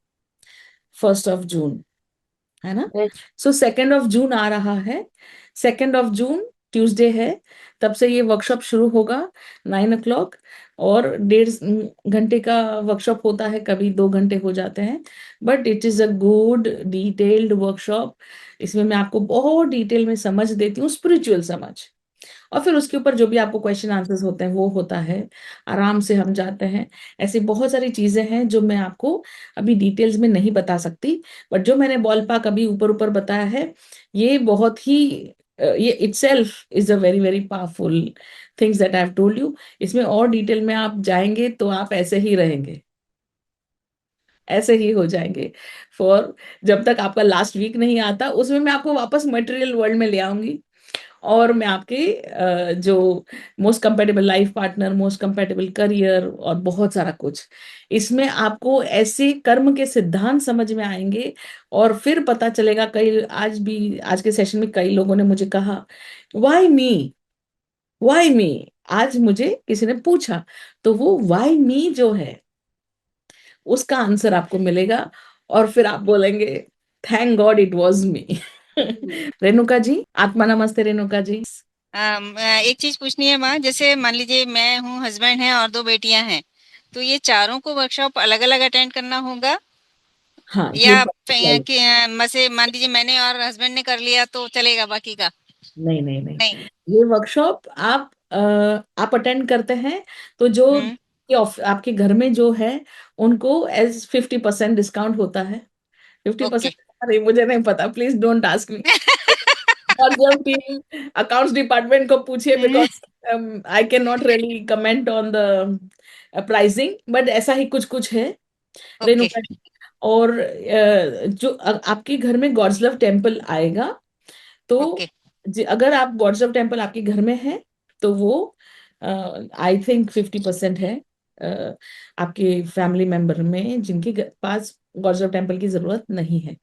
1 जून, है ना। सो 2 जून आ रहा है। 2 जून ट्यूसडे है। तब से ये वर्कशॉप शुरू होगा 9 o'clock। और 1.5 घंटे का वर्कशॉप होता है, कभी 2 घंटे हो जाते हैं। But it is a good detailed workshop. इसमें मैं आपको बहुत डिटेल में समझ देती हूँ, स्पिरिचुअल समझ। और फिर उसके ऊपर जो भी आपको क्वेश्चन आंसर्स होते हैं वो होता है। आराम से हम जाते हैं। ऐसी बहुत सारी चीजें हैं जो मैं आपको अभी डिटेल्स में नहीं बता सकती। बट जो मैंने बॉलपाक अभी ऊपर ऊपर बताया है, ये बहुत ही ये itself is a very very powerful things that I have told you. इसमें और डिटेल में आप जाएंगे तो आप ऐसे ही रहेंगे, ऐसे ही हो जाएंगे। फॉर जब तक आपका लास्ट वीक नहीं आता, उसमें मैं आपको वापस मटेरियल वर्ल्ड में ले आऊंगी। और मैं आपके जो most compatible life partner, most compatible career, और बहुत सारा कुछ, इसमें आपको ऐसे कर्म के सिद्धांत समझ में आएंगे। और फिर पता चलेगा, कई आज भी आज के सेशन में कई लोगों ने मुझे कहा, वाई मी, वाई मी। आज मुझे किसी ने पूछा, तो वो वाई मी जो है, उसका आंसर आपको मिलेगा। और फिर आप बोलेंगे, thank god it was me. Renuka ji, आत्मा नमस्ते रेणुका जी। एक चीज पूछनी है माँ, जैसे मान लीजिए मैं हूँ, हस्बैंड है और 2 बेटियां हैं, तो ये चारों को वर्कशॉप अलग अलग अटेंड करना होगा, हाँ, ये या बात, मसे मान लीजिए मैंने और हस्बैंड ने कर लिया तो चलेगा बाकी का? नहीं नहीं नहीं, नहीं। ये वर्कशॉप आप अटेंड करते हैं, तो जो हम्म। आपके घर में जो है, उनको एज 50% डिस्काउंट होता है। 50%? ओके। अरे मुझे नहीं पता, प्लीज डोंट आस्क मी। और जब टीम अकाउंट्स डिपार्टमेंट को पूछिए, because I can not really comment on the pricing, but ऐसा ही कुछ कुछ है ओके रेणुका जी। और जो आपके घर में गॉड्स लव टेम्पल आएगा, तो ओके अगर आप गॉड्स ऑफ टेम्पल आपके घर में है, तो वो आई थिंक 50% है आपके फैमिली मेंबर में जिनके पास गॉड्स ऑफ टेम्पल की जरूरत नहीं है।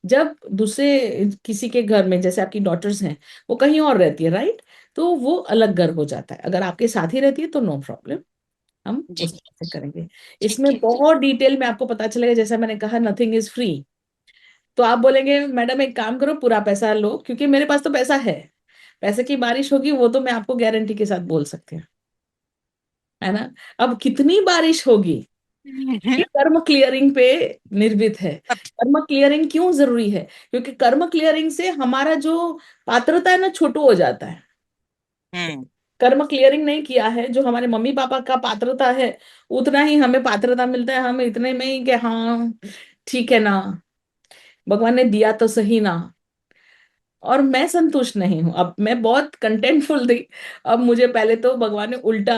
जब दूसरे किसी के घर में, जैसे आपकी डॉटर्स हैं, वो कहीं और रहती है, राइट, तो वो अलग घर हो जाता है। अगर आपके साथ ही रहती है तो नो प्रॉब्लम, हम जी उस तरह से करेंगे। ठीक इसमें है बहुत डिटेल में आपको पता चलेगा, जैसा मैंने कहा, नथिंग इज फ्री। तो आप बोलेंगे मैडम एक काम करो, पूरा पैसा लो, क्योंकि मेरे पास तो पैसा है। पैसे की बारिश होगी, वो तो मैं आपको गारंटी के साथ बोल सकती हूँ, है ना। अब कितनी बारिश होगी, ये कर्म क्लियरिंग पे निर्भर है। कर्म क्लियरिंग क्यों जरूरी है? क्योंकि कर्म क्लियरिंग से हमारा जो पात्रता है ना, छोटू हो जाता है। हम्म कर्म क्लियरिंग नहीं किया है, जो हमारे मम्मी पापा का पात्रता है, उतना ही हमें पात्रता मिलता है। हम इतने में ही कि हाँ ठीक है ना, भगवान ने दिया तो सही ना, और मैं संतुष्ट नहीं हूं। अब मैं बहुत कंटेंटफुल थी, अब मुझे पहले तो भगवान ने उल्टा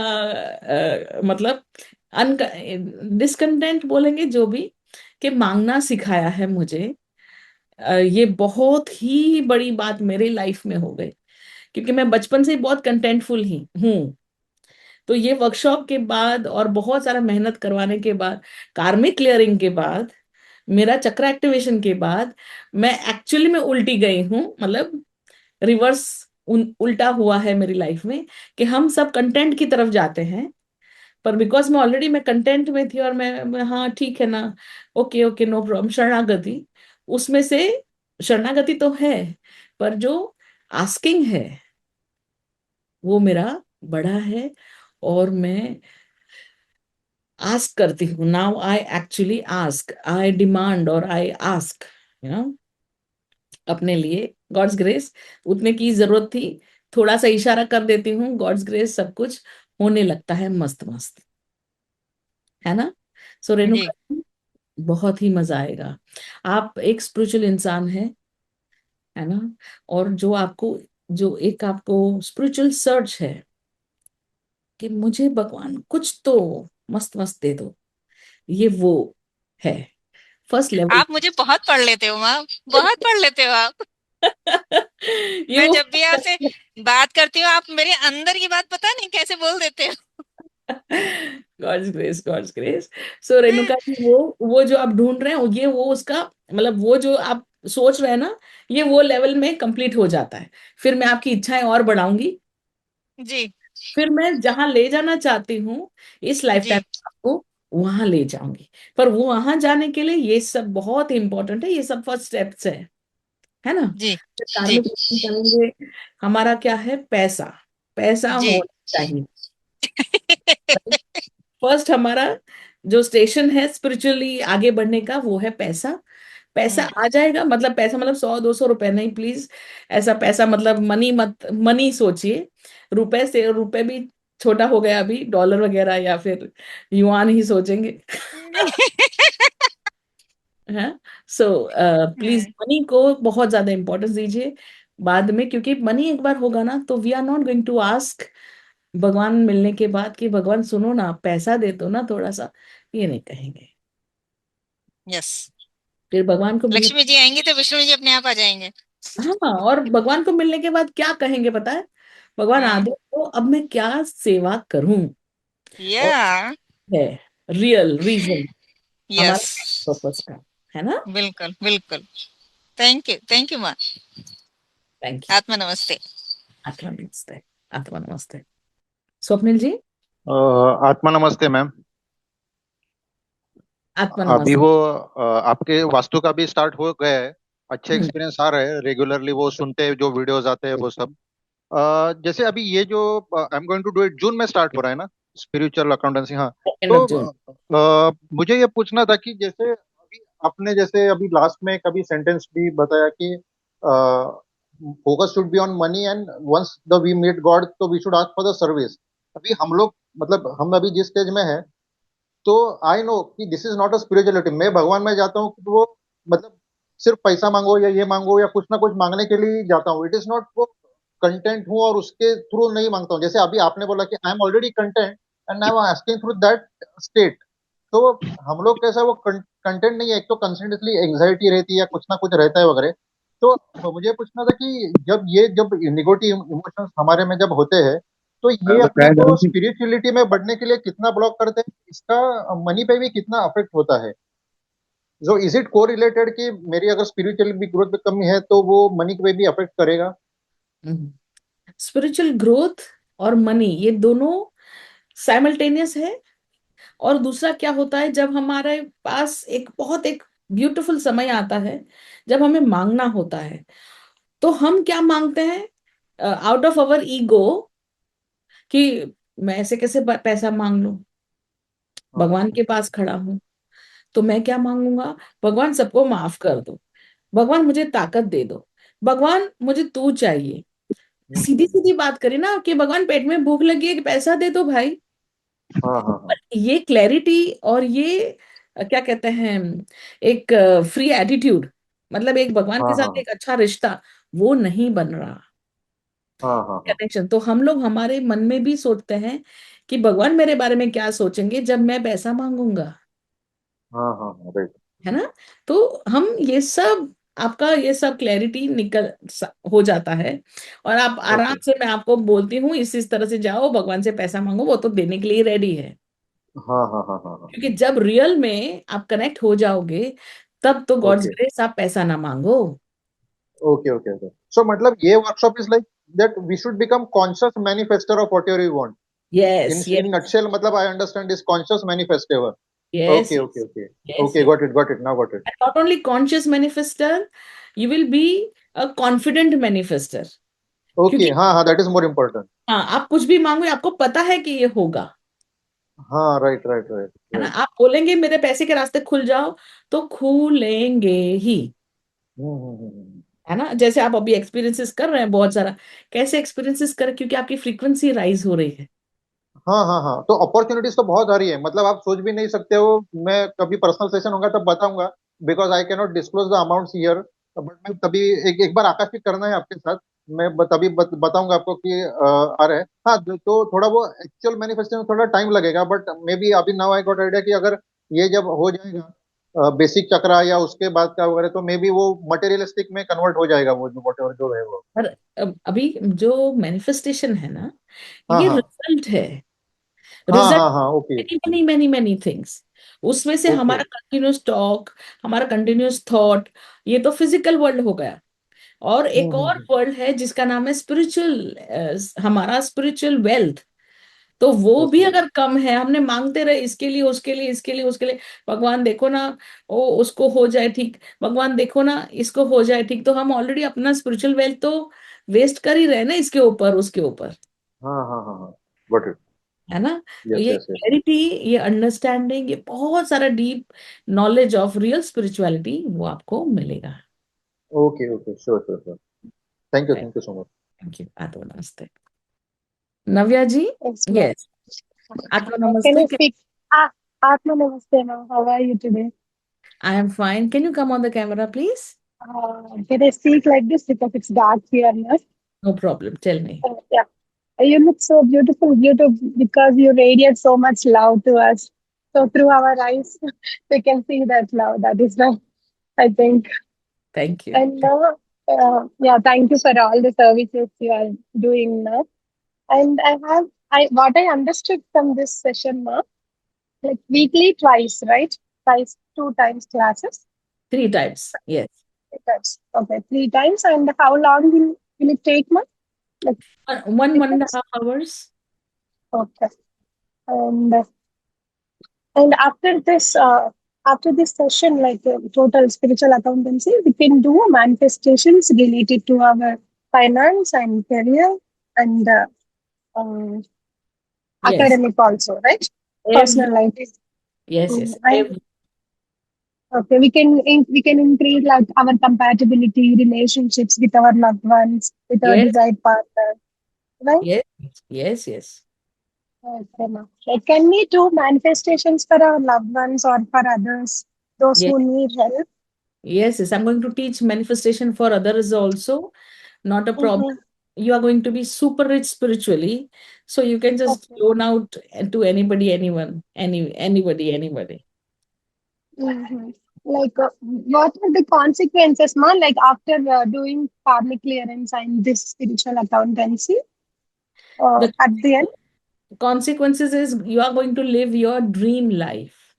मतलब अन डिसकंटेंट बोलेंगे जो भी, कि मांगना सिखाया है मुझे। ये बहुत ही बड़ी बात मेरी लाइफ में हो गई, क्योंकि मैं बचपन से ही बहुत कंटेंटफुल ही हूँ। तो ये वर्कशॉप के बाद और बहुत सारा मेहनत करवाने के बाद, कार्मिक क्लियरिंग के बाद, मेरा चक्र एक्टिवेशन के बाद, मैं एक्चुअली में उल्टी गई हूँ। मतलब रिवर्स उल्टा हुआ है मेरी लाइफ में, कि हम सब कंटेंट की तरफ जाते हैं, पर बिकॉज मैं ऑलरेडी मैं कंटेंट में थी, और मैं हाँ ठीक है ना, ओके ओके नो प्रॉब्लम, शरणागति उसमें से, शरणागति तो है, पर जो आस्किंग है वो मेरा बड़ा है। और मैं आस्क करती हूँ, now I actually ask, I demand और आई आस्क, यू नो, अपने लिए। गॉड्स ग्रेस, उतने की जरूरत थी, थोड़ा सा इशारा कर देती हूँ, गॉड्स ग्रेस सब कुछ होने लगता है मस्त मस्त, है ना। सो जी रेणुका जी, बहुत ही मजा आएगा। आप एक स्पिरिचुअल इंसान है ना, और जो आपको, जो एक आपको स्पिरिचुअल सर्च है कि मुझे भगवान कुछ तो मस्त मस्त दे दो, ये वो है फर्स्ट लेवल। आप मुझे बहुत पढ़ लेते हो माँ, बहुत पढ़ लेते हो आप। ये मैं वो जब भी आपसे बात करती हूँ, आप मेरे अंदर की बात पता नहीं कैसे बोल देते हो। God's grace, god's grace. So Renuka ji, वो जो आप ढूंढ रहे हैं, ये वो उसका मतलब, वो जो आप सोच रहे हैं ना, ये वो लेवल में कंप्लीट हो जाता है। फिर मैं आपकी इच्छाएं और बढ़ाऊंगी, जी फिर मैं जहां ले जाना चाहती हूँ इस लाइफ टाइम जी आपको, वहां ले जाऊंगी। पर वो वहां जाने के लिए ये सब बहुत इंपॉर्टेंट है, ये सब फर्स्ट स्टेप्स है ना। जी फिर जी कार्मिक जीवन करेंगे, हमारा क्या है, पैसा, पैसा जी होना चाहिए। फर्स्ट हमारा जो स्टेशन है स्पिरिचुअली आगे बढ़ने का, वो है पैसा। पैसा हम्म, आ जाएगा, मतलब पैसा मतलब 100-200 रुपए नहीं, प्लीज। ऐसा पैसा मतलब मनी मत, मनी सोचिए। रुपए से, रुपए भी छोटा हो गया अभी, डॉलर वगैरह या फिर युआन ही सोचेंगे। है। सो प्लीज हम्म, मनी को बहुत ज्यादा इंपॉर्टेंस दीजिए बाद में, क्योंकि मनी एक बार होगा ना, तो we are not going to ask भगवान मिलने के बाद कि भगवान सुनो ना, पैसा दे दो ना थोड़ा सा, ये नहीं कहेंगे। यस। फिर भगवान को मिलने, लक्ष्मी जी आएंगी तो विष्णु जी अपने आप आ जाएंगे। हाँ, और भगवान को मिलने के बाद क्या कहेंगे पता है? भगवान हम्म आदि को अब मैं क्या सेवा करूं, और या है रियल रीजन यस हमारा पर्पस का, है ना। बिल्कुल बिल्कुल। थैंक यू माँ। Thank you. आत्मा नमस्ते। आत्मा नमस्ते। आत्मा नमस्ते। स्वप्निल जी। आत्मा नमस्ते मैम। आत्मा अभी नमस्ते। वो आपके वास्तु का भी स्टार्ट हो गया है। अच्छे हम्म, एक्सपीरियंस आ रहे हैं, रेगुलरली वो सुनते हैं, जो वीडियोस आते हैं वो सब। जैसे अभी ये जो I am going to do it, June में स्टार्ट हो रहा है ना, स्पिरिचुअल अकाउंटेंसी। हाँ। सेकेंड तो ऑफ जून। मुझे ये पूछना था कि जैसे अभी आपने जैसे अभी लास्ट में कभी सेंटेंस भी बताया कि focus should be on money and once the we meet god तो we should ask for the service. अभी हम लोग मतलब हम अभी जिस स्टेज में है, तो आई नो कि this is not a spirituality. मैं भगवान में जाता हूँ कि वो मतलब सिर्फ पैसा मांगो या ये मांगो या कुछ ना कुछ मांगने के लिए जाता हूँ. इट इज नॉट वो कंटेंट हूँ और उसके थ्रू नहीं मांगता हूँ. जैसे अभी आपने बोला कि I am already content and I am asking through that state. तो हम लोग कैसा वो कंटेंट नहीं है, एक तो कंसिस्टेंटली एंग्जाइटी रहती है या कुछ ना कुछ रहता है वगैरह. तो मुझे पूछना था कि जब निगेटिव इमोशंस हमारे में जब होते हैं तो ये अपने बताया को था कि स्पिरिचुअलिटी में बढ़ने के लिए कितना ब्लॉक करते हैं, इसका मनी पे भी कितना अफेक्ट होता है. जो इज इट को रिलेटेड कि मेरी अगर स्पिरिचुअल भी ग्रोथ में कमी है तो वो मनी पे भी अफेक्ट करेगा. स्पिरिचुअल ग्रोथ और मनी ये दोनों साइमल्टेनियस है। और दूसरा क्या होता है, जब हमारे पास एक ब्यूटीफुल समय आता है जब हमें मांगना होता है, तो हम क्या मांगते हैं आउट ऑफ अवर ईगो, कि मैं ऐसे कैसे पैसा मांग लूं, हाँ भगवान के पास खड़ा हूं, तो मैं क्या मांगूंगा, भगवान सबको माफ कर दो, भगवान मुझे ताकत दे दो, भगवान मुझे तू चाहिए। सीधी सीधी बात करी ना कि भगवान पेट में भूख लगी है कि पैसा दे दो भाई। हाँ हाँ पर हाँ ये क्लैरिटी और ये क्या कहते हैं, एक फ्री एटीट्यूड, मतलब एक भगवान के हाँ साथ हाँ एक अच्छा रिश्ता वो नहीं बन रहा हाँ हाँ हाँ कनेक्शन। तो हम लोग हमारे मन में भी सोचते हैं कि भगवान मेरे बारे में क्या सोचेंगे जब मैं पैसा मांगूंगा, हाँ हाँ हाँ राइट. है ना। तो हम ये सब, आपका ये सब क्लैरिटी हो जाता है, और आप आराम ओके. से, मैं आपको बोलती हूँ इस तरह से जाओ भगवान से पैसा मांगो, वो तो देने के लिए रेडी है। हाँ हाँ हाँ हाँ हाँ. क्योंकि जब रियल में आप कनेक्ट हो जाओगे, तब तो गॉड्स ओके ग्रेस आप पैसा ना मांगो। Okay okay okay. सो मतलब ये workshop is like that we should become conscious manifester of whatever we want. Yes, In yes, nutshell, मतलब I understand is conscious manifestor. Yes, Okay, okay, yes, okay. Yes, Okay, yes. got it, now got it. And not only conscious manifester, you will be a confident manifester। Okay, क्योंकि हाँ हाँ, that is more important. हाँ, आप कुछ भी मांगो आपको पता है कि ये होगा, हाँ, right, right, right, है ना। right. आप बोलेंगे मेरे पैसे के रास्ते खुल जाओ, तो खुलेंगे ही, हम्म. है ना। जैसे आप अभी एक्सपीरियंसेस कर रहे हैं बहुत सारा, कैसे एक्सपीरियंसेस कर, क्योंकि आपकी फ्रीक्वेंसी राइज हो रही है। हाँ हाँ हाँ, तो अपॉर्चुनिटीज तो बहुत आ रही है, मतलब आप सोच भी नहीं सकते हो. मैं कभी पर्सनल सेशन होगा तब बताऊंगा, because I can not disclose the amounts here. But मैं तभी एक बार आकाश भी करना है आपके साथ. मैं तभी बताऊंगा आपको कि आ रहे हैं. हाँ, तो थोड़ा वो एक्चुअल मैनिफेस्टेशन में थोड़ा टाइम लगेगा, बट मे बी अभी नाउ आई गॉट आइडिया कि अगर ये जब हो जाएगा बेसिक चक्रा या उसके बाद का वगैरह, तो मे बी वो मटेरियलिस्टिक में कन्वर्ट हो जाएगा, वो जो whatever जो है वो. पर अभी जो मैनिफेस्टेशन है ना, हाँ ये हाँ रिजल्ट है। हाँ रिजल्ट हाँ हाँ. Okay many many many many things, उसमें से ओके. हमारा कंटिन्यूस टॉक, हमारा कंटिन्यूस थॉट, ये तो फिजिकल वर्ल्ड हो गया। और एक और हम्म. वर्ल्ड है जिसका नाम है स्पिरिचुअल, हमारा स्पिरिचुअल वेल्थ। तो वो भी ओके. अगर कम है, हमने मांगते रहे इसके लिए उसके लिए इसके लिए उसके लिए, भगवान देखो ना, ओ उसको हो जाए ठीक, भगवान देखो ना इसको हो जाए ठीक, तो हम ऑलरेडी अपना स्पिरिचुअल वेल्थ तो वेस्ट कर ही रहे हैं ना, इसके ऊपर उसके ऊपर, हाँ हाँ हाँ हाँ, गॉट इट. है ना। तो यस ये यस यस. क्लैरिटी, ये अंडरस्टैंडिंग, ये बहुत सारा deep knowledge of real spirituality वो आपको मिलेगा। Okay okay, sure sure sure. Thank you so much. Thank you. आत्मा नमस्ते। नव्या जी। Yes, ma'am. यस, आत्मा Can नमस्ते। I speak? Ah, Atma Namaste, ma'am. How are you today? I am fine, can you come on the camera please. Can I speak like this because it's dark here, no? No problem, tell me. Yeah. You look so beautiful, because you radiate so much love to us. So through our eyes, we can see that love. That is why I think. Thank you. And yeah, thank you for all the services you are doing now. And what I understood from this session, ma'am, like weekly twice, right? Twice, 2 times classes. 3 times, yes। 3 times. Okay, 3 times. And how long will it take, ma'am? Like One and a depends. half hours। Okay. And after this session, like total spiritual accountancy, we can do manifestations related to our finance and career and um, Yes, academic also, right? every, Personal life. yes, yes, And every, okay, we can increase like our compatibility, relationships with our loved ones, with our yes, desired partner, right? yes, yes, yes. Okay, ma'am. Like, can we do manifestations for our loved ones or for others, those Yes, who need help? Yes, yes. I'm going to teach manifestation for others also. Not a problem. You are going to be super rich spiritually, so you can just Okay. loan out to anybody, anyone, anybody. Mm-hmm. Like, what are the consequences, ma? Like after doing karmic clearance and this spiritual accountancy, The at the end? consequences is you are going to live your dream life,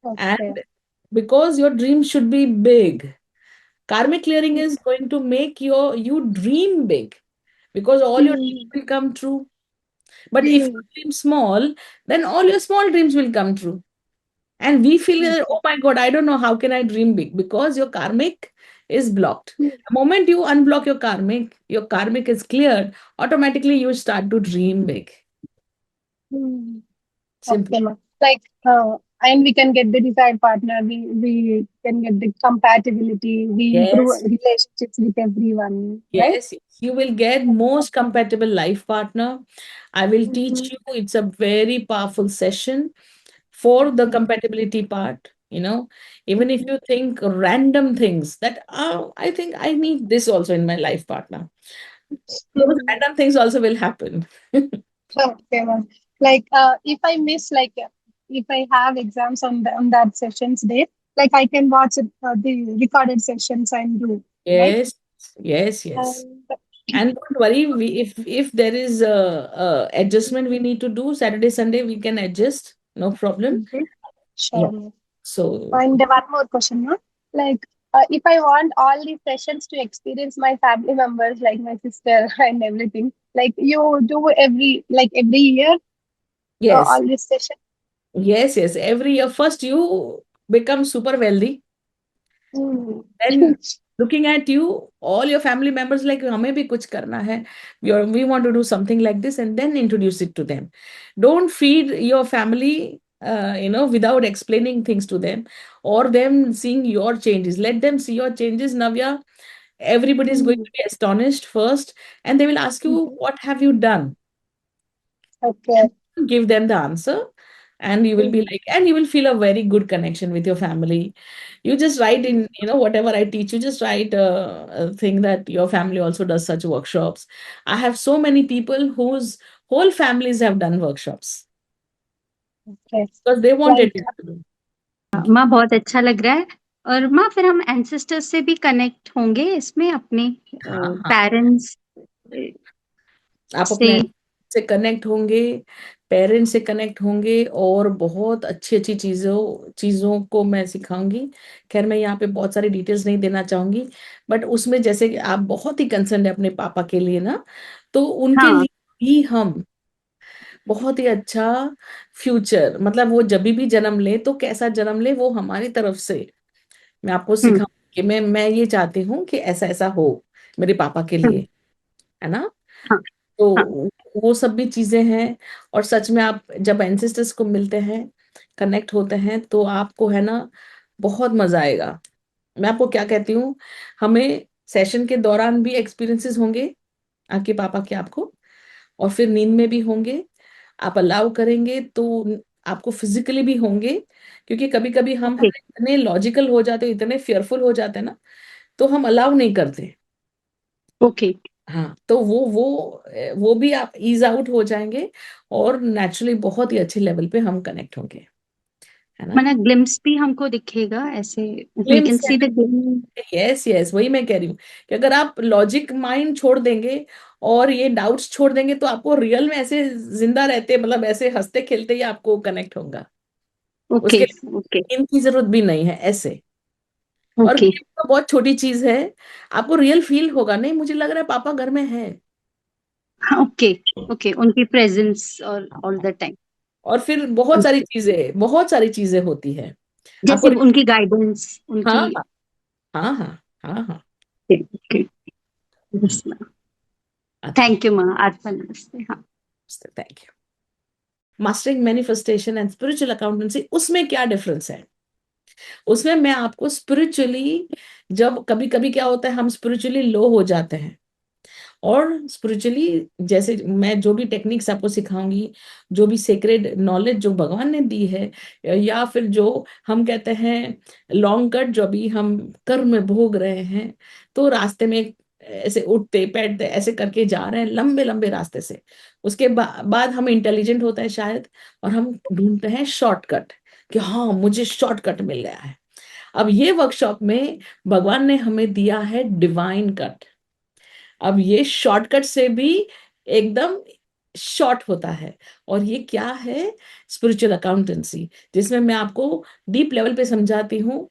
Okay. and because your dream should be big, karmic clearing is going to make you dream big, because all your dreams Mm-hmm. will come true. But if you dream small, then all your small dreams will come true. And we feel that, Okay. oh my God, I don't know how can I dream big, because your karmic is blocked. Mm. The moment you unblock your karmic is cleared, automatically you start to dream big. Mm. Simple. Okay, ma'am. Like, and we can get the desired partner. We can get the compatibility. We improve Yes, relationships with everyone, right? yes, you will get most compatible life partner. I will Mm-hmm. teach you. It's a very powerful session for the compatibility part. Even if you think random things that, oh, I think I need this also in my life partner, those Mm-hmm. random things also will happen. Okay, ma'am. Like, if I miss, like, if I have exams on that sessions day, like I can watch it, the recorded sessions and do, right? Yes, yes, yes. And And don't worry, if there is a adjustment we need to do Saturday, Sunday, we can adjust. No problem. Mhm. Yeah. Sure, ma'am. So And one more question, ma'am. Like, if I want all these sessions to experience my family members, like my sister and everything, like you do every year, yes, all these sessions. yes, yes. Every year, first you become super wealthy. Mm. Then looking at you, all your family members like हमें भी कुछ करना है. We want to do something like this, and then introduce it to them. Don't feed your family, without explaining things to them or them seeing your changes. Let them see your changes, Navya. Everybody is going Mm. to be astonished first, and they will ask you, Mhm. "What have you done?" Okay. Give them the answer, and you will be Mm. like, and you will feel a very good connection with your family. You just write Mm. in, whatever I teach, you just write a thing that your family also does such workshops. I have so many people whose whole families have done workshops Okay. because they wanted Like, it to do. माँ बहुत अच्छा लग रहा है। और माँ फिर हम एंसेस्टर्स से भी कनेक्ट होंगे इसमें अपने हाँ, हाँ। पेरेंट्स आप से। अपने से कनेक्ट होंगे, पेरेंट्स से कनेक्ट होंगे, और बहुत अच्छी अच्छी चीजों चीजों को मैं सिखाऊंगी। खैर, मैं यहाँ पे बहुत सारी डिटेल्स नहीं देना चाहूंगी, बट उसमें जैसे कि आप बहुत ही कंसर्न है अपने पापा के लिए ना, तो उनके हाँ। लिए भी हम बहुत ही अच्छा फ्यूचर, मतलब वो जब भी जन्म ले तो कैसा जन्म ले, वो हमारी तरफ से मैं आपको हम्म। सिखाऊंगी कि मैं ये चाहती हूँ कि ऐसा ऐसा हो मेरे पापा के लिए, हम्म। है ना। हाँ। तो हाँ। वो सब भी चीजें हैं। और सच में आप जब एंसेस्टर्स को मिलते हैं, कनेक्ट होते हैं, तो आपको है ना बहुत मजा आएगा। मैं आपको क्या कहती हूँ, हमें सेशन के दौरान भी एक्सपीरियंसेस होंगे आपके पापा के, आपको, और फिर नींद में भी होंगे। आप अलाउ करेंगे तो आपको फिजिकली भी होंगे, क्योंकि कभी कभी हम ओके। इतने लॉजिकल हो जाते हैं, इतने फियरफुल हो जाते हैं ना, तो हम अलाउ नहीं करते। ओके। हाँ, तो वो भी आप ईज आउट हो जाएंगे, और नेचुरली बहुत ही अच्छे लेवल पे हम कनेक्ट होंगे, है ना। मतलब ग्लिम्स भी हमको दिखेगा ऐसे, we can glimpse, see the glimpse. Yes yes, वही मैं कह रही हूँ कि अगर आप लॉजिक माइंड छोड़ देंगे और ये डाउट्स छोड़ देंगे, तो आपको रियल में ऐसे जिंदा रहते, मतलब ऐसे हंसते खेलते ही आपको कनेक्ट होगा। ओके। उसके ओके। लिए इनकी जरूरत भी नहीं है ऐसे। और ओके। ग्लिम्स तो बहुत छोटी चीज है, आपको रियल फील होगा, नहीं मुझे लग रहा है पापा घर में है। हाँ। ओके। ओके, उनकी प्रेजेंस और ऑल द टाइम। और फिर बहुत सारी चीजें होती है आपको। जैसे उनकी गाइडेंस, उनकी। हाँ, हाँ, हाँ, हाँ, हाँ। ओके। थैंक यू माँ, आत्मा नमस्ते। हाँ। Thank you. Mastering manifestation and spiritual accountancy, उसमें क्या डिफरेंस है? उसमें मैं आपको स्पिरिचुअली, जब कभी कभी क्या होता है, हम स्पिरिचुअली लो हो जाते हैं और स्पिरिचुअली जैसे मैं जो भी टेक्निक्स आपको सिखाऊंगी, जो भी सेक्रेड नॉलेज जो भगवान ने दी है, या फिर जो हम कहते हैं लॉन्ग कट जो अभी हम कर्म में भोग रहे हैं, तो रास्ते में ऐसे उठते बैठते ऐसे करके जा रहे हैं लंबे लंबे रास्ते से, उसके बाद हम इंटेलिजेंट होते हैं शायद, और हम ढूंढते हैं शॉर्टकट कि हाँ मुझे शॉर्टकट मिल गया है। अब ये वर्कशॉप में भगवान ने हमें दिया है डिवाइन कट। अब ये शॉर्टकट से भी एकदम शॉर्ट होता है, और ये क्या है? स्पिरिचुअल अकाउंटेंसी, जिसमें मैं आपको डीप लेवल पे समझाती हूँ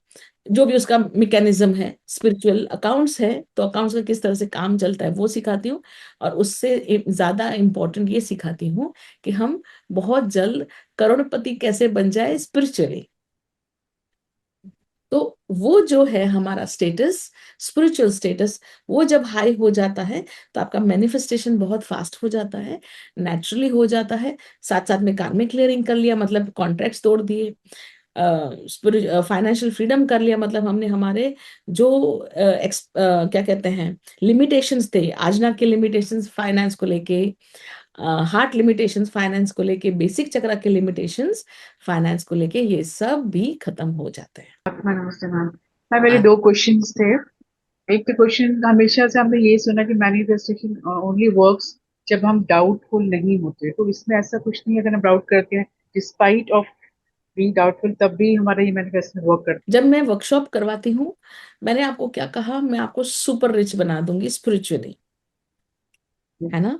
जो भी उसका मैकेनिज्म है। स्पिरिचुअल अकाउंट्स है तो अकाउंट्स का किस तरह से काम चलता है वो सिखाती हूँ, और उससे ज्यादा इम्पोर्टेंट ये सिखाती हूँ कि हम बहुत जल्द करोड़पति कैसे बन जाए स्पिरिचुअली। तो वो जो है हमारा स्टेटस, स्पिरिचुअल स्टेटस, वो जब हाई हो जाता है तो आपका मैनिफेस्टेशन बहुत फास्ट हो जाता है, नेचुरली हो जाता है। साथ साथ में कार्मिक क्लियरिंग कर लिया मतलब कॉन्ट्रैक्ट्स तोड़ दिए, फाइनेंशियल फ्रीडम कर लिया मतलब हमने हमारे जो क्या कहते हैं लिमिटेशंस थे, आजना के लिमिटेशंस फाइनेंस को लेके, हार्ट लिमिटेशंस फाइनेंस को लेके, बेसिक चक्र के लिमिटेशंस फाइनेंस को लेके, ये सब भी खत्म हो जाते हैं। नमस्ते मैम। मैं मेरे दो क्वेश्चंस थे। एक तो क्वेश्चन, हमेशा से हमने ये सुना कि मैनिफेस्टेशन ओनली वर्क्स जब हम डाउटफुल नहीं होते, तो इसमें ऐसा कुछ नहीं है। अगर हम डाउट करते हैं डिस्पाइट ऑफ बीइंग डाउटफुल, तब भी हमारा ये मैनिफेस्टेशन वर्क करता जब मैं वर्कशॉप करवाती हूँ, मैंने आपको क्या कहा, मैं आपको सुपर रिच बना दूंगी स्पिरिचुअली, है। है ना?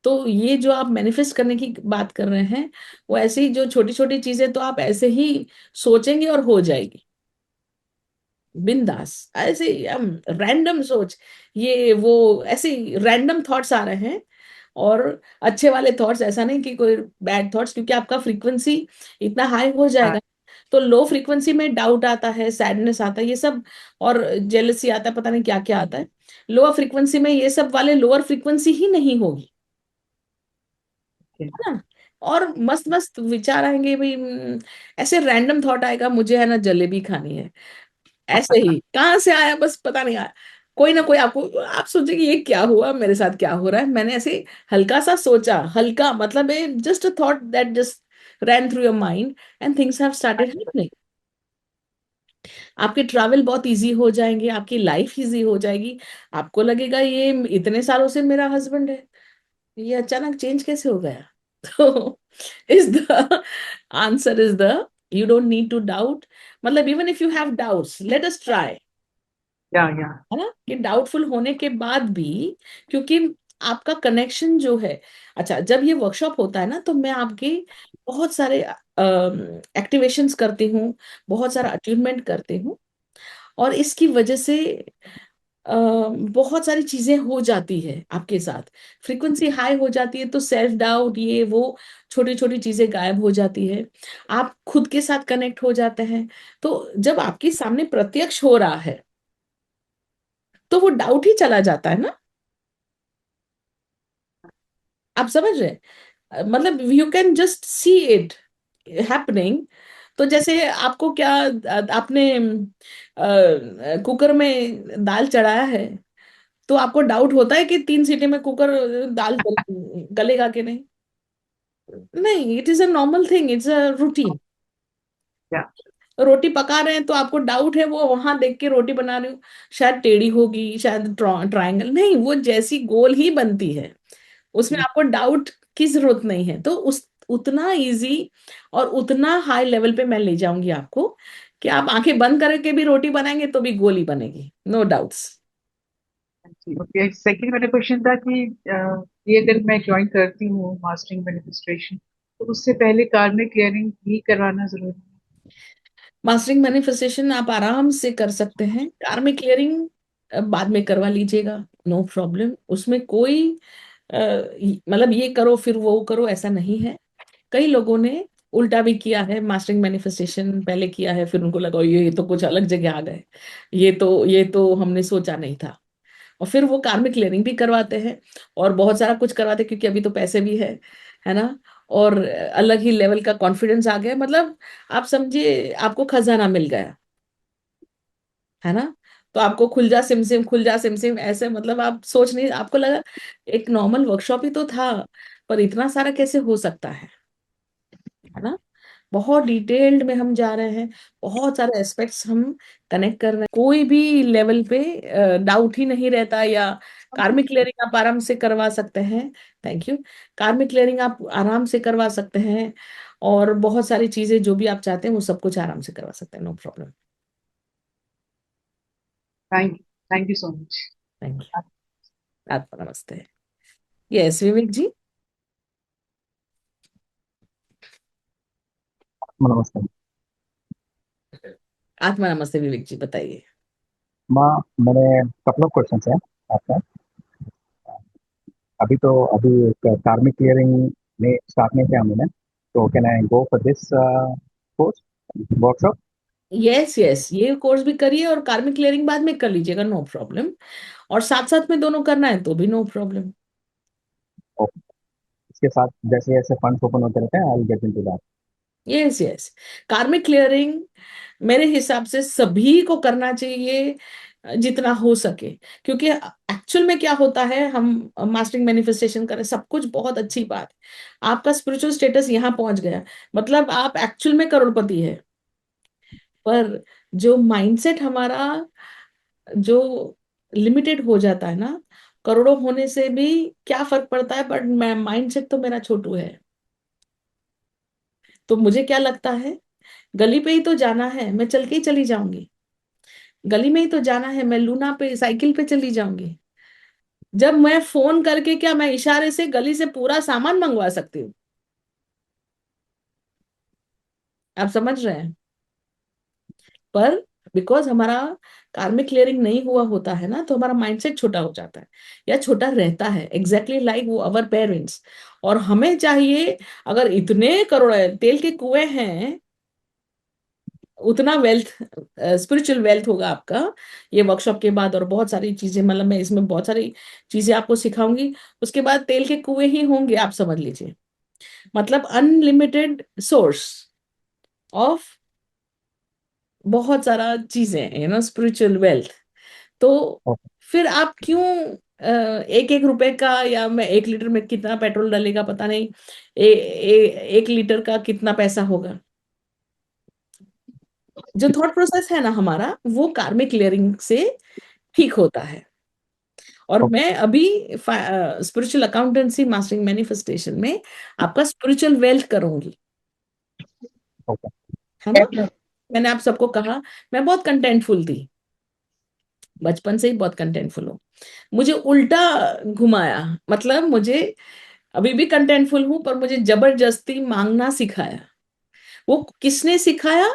तो ये जो आप मैनिफेस्ट करने की बात कर रहे हैं, वो ऐसे ही जो छोटी छोटी चीजें तो आप ऐसे ही सोचेंगे और हो जाएगी बिंदास, ऐसे हम रैंडम सोच, ये वो ऐसे रैंडम थॉट्स आ रहे हैं, और अच्छे वाले थॉट्स, ऐसा नहीं कि कोई बैड थॉट्स, क्योंकि आपका फ्रीक्वेंसी इतना हाई हो हाँ, जाएगा। तो लो फ्रीक्वेंसी में डाउट आता है, सैडनेस आता है, ये सब, और जेलसी आता है, पता नहीं क्या क्या आता है। लोअर फ्रीक्वेंसी में ये सब वाले लोअर फ्रीक्वेंसी ही नहीं होगी, ठीक। है ना? और मस्त मस्त विचार आएंगे भाई, ऐसे रैंडम थॉट आएगा, मुझे है ना जलेबी खानी है, ऐसे ही कहाँ से आया बस पता नहीं आया, कोई ना कोई आपको, आप सोचेंगे ये क्या हुआ, मेरे साथ क्या हो रहा है, मैंने ऐसे हल्का सा सोचा, हल्का मतलब just a thought that just ran through your mind and things have started happening। आपके ट्रैवल बहुत इजी हो जाएंगे, आपकी लाइफ इजी हो जाएगी, आपको लगेगा ये इतने सालों से मेरा हस्बैंड है, ये अचानक चेंज कैसे हो गया? तो is the answer is the, you don't need to doubt, मतलब even if you have doubts let us try, या है ना? कि डाउटफुल होने के बाद भी, क्योंकि आपका कनेक्शन जो है, अच्छा जब ये वर्कशॉप होता है ना तो मैं आपके बहुत सारे एक्टिवेशंस करती हूँ, बहुत सारा अट्यूनमेंट करती हूँ, और इसकी वजह से अ, बहुत सारी चीजें हो जाती है आपके साथ, फ्रीक्वेंसी हाई हो जाती है तो सेल्फ डाउट ये वो छोटी छोटी चीजें गायब हो जाती है, आप खुद के साथ कनेक्ट हो जाते हैं। तो जब आपके सामने प्रत्यक्ष हो रहा है तो वो डाउट ही चला जाता है ना, आप समझ रहे हैं? मतलब you can just see it happening. तो जैसे आपको क्या, आपने कुकर में दाल चढ़ाया है, तो आपको डाउट होता है कि 3 सीटी में कुकर दाल गलेगा कि नहीं? नहीं, it is a normal thing, it's a routine. या रोटी पका रहे हैं तो आपको डाउट है, वो वहां देख के रोटी बना रही हूँ, शायद टेढ़ी होगी, शायद ट्रायंगल, नहीं वो जैसी गोल ही बनती है, उसमें आपको डाउट की जरूरत नहीं है। तो उस उतना इजी और उतना हाई लेवल पे मैं ले जाऊंगी आपको कि आप आंखें बंद करके भी रोटी बनाएंगे तो भी गोली बनेगी, नो डाउट्स। ओके। सेकंड मेरा क्वेश्चन था कि ये अगर मैं ज्वाइन करती हूँ मास्टरिंग मैनिफेस्टेशन, तो उससे पहले कार्मिक क्लियरिंग भी करवाना जरूरी है? मास्टरिंग मैनिफेस्टेशन आप आराम से कर सकते हैं, कार्मिक क्लियरिंग बाद में करवा लीजिएगा, नो प्रॉब्लम, उसमें कोई मतलब ये करो फिर वो करो ऐसा नहीं है। कई लोगों ने उल्टा भी किया है, मास्टरिंग मैनिफेस्टेशन पहले किया है, फिर उनको लगा ये तो कुछ अलग जगह आ गए, ये तो हमने सोचा नहीं था, और फिर वो कार्मिक क्लियरिंग भी करवाते हैं, और बहुत सारा कुछ करवाते हैं, क्योंकि अभी तो पैसे भी है ना, और अलग ही लेवल का कॉन्फिडेंस आ गया, मतलब आप समझिए आपको खजाना मिल गया, है ना? तो आपको खुल जा सिम खुल जा सिम ऐसे, मतलब आप सोच नहीं, आपको लगा एक नॉर्मल वर्कशॉप ही तो था, पर इतना सारा कैसे हो सकता है ना। बहुत डिटेल्ड में हम जा रहे हैं, बहुत सारे एस्पेक्ट्स हम कनेक्ट कर रहे हैं, कोई भी लेवल पे डाउट ही नहीं रहता। या कार्मिक क्लियरिंग आप आराम से करवा सकते हैं। Thank you. कार्मिक क्लियरिंग आप आराम से करवा सकते हैं, और बहुत सारी चीजें जो भी आप चाहते हैं वो सब कुछ आराम से करवा सकते हैं, no problem. Thank you so much. Thank you. आत्मा नमस्ते। यस विवेक जी। नमस्ते आत्मा नमस्ते विवेक जी, बताइए। माँ। मेरे कपल ऑफ क्वेश्चन है आपका। अभी एक कार्मिक क्लियरिंग में स्टार्ट नहीं किया हमने, तो can I go for this course workshop? Yes yes, ये कोर्स भी करिए और कार्मिक क्लियरिंग बाद में कर लीजिएगा, नो प्रॉब्लम। और साथ साथ में दोनों करना है तो भी नो प्रॉब्लम। इसके साथ जैसे जैसे फंड्स ओपन होते रहते हैं, I will get into that. Yes yes, कार्मिक क्लियरिंग मेरे हिसाब से सभी को करना चाहिए जितना हो सके, क्योंकि एक्चुअल में क्या होता है, हम मास्टरिंग मैनिफेस्टेशन करें, सब कुछ बहुत अच्छी बात है, आपका स्पिरिचुअल स्टेटस यहाँ पहुंच गया, मतलब आप एक्चुअल में करोड़पति है। पर जो माइंडसेट हमारा जो लिमिटेड हो जाता है ना, करोड़ों होने से भी क्या फर्क पड़ता है, बट मैं माइंडसेट तो मेरा छोटू है। तो मुझे क्या लगता है, गली पे ही तो जाना है, मैं चल के ही चली जाऊंगी। गली में ही तो जाना है, मैं लूना पे साइकिल पे चली जाऊंगी। जब मैं फोन करके, क्या मैं इशारे से गली से पूरा सामान मंगवा सकती हूँ? आप समझ रहे हैं? पर बिकॉज हमारा कार्मिक क्लियरिंग नहीं हुआ होता है ना, तो हमारा माइंडसेट छोटा हो जाता है या छोटा रहता है, एग्जैक्टली लाइक वो अवर पेरेंट्स। और हमें चाहिए, अगर इतने करोड़ तेल के कुएं हैं, उतना वेल्थ, स्पिरिचुअल वेल्थ होगा आपका ये वर्कशॉप के बाद। और बहुत सारी चीजें, मतलब मैं इसमें बहुत सारी चीजें आपको सिखाऊंगी, उसके बाद तेल के कुएं ही होंगे, आप समझ लीजिए। मतलब अनलिमिटेड सोर्स ऑफ बहुत सारा चीजें, स्पिरिचुअल वेल्थ। तो फिर आप क्यों एक एक रुपए का, या मैं 1 लीटर में कितना पेट्रोल डलेगा पता नहीं, 1 लीटर का कितना पैसा होगा। जो थॉट प्रोसेस है ना हमारा, वो कार्मिक क्लियरिंग से ठीक होता है। और मैं अभी स्पिरिचुअल अकाउंटेंसी मास्टरिंग मैनिफेस्टेशन में आपका स्पिरिचुअल वेल्थ करूंगी, है ना। मैंने आप सबको कहा, मैं बहुत कंटेंटफुल थी, बचपन से ही बहुत कंटेंटफुल हूँ। मुझे उल्टा घुमाया, मतलब मुझे अभी भी कंटेंटफुल हूं, पर मुझे जबरदस्ती मांगना सिखाया। वो किसने सिखाया?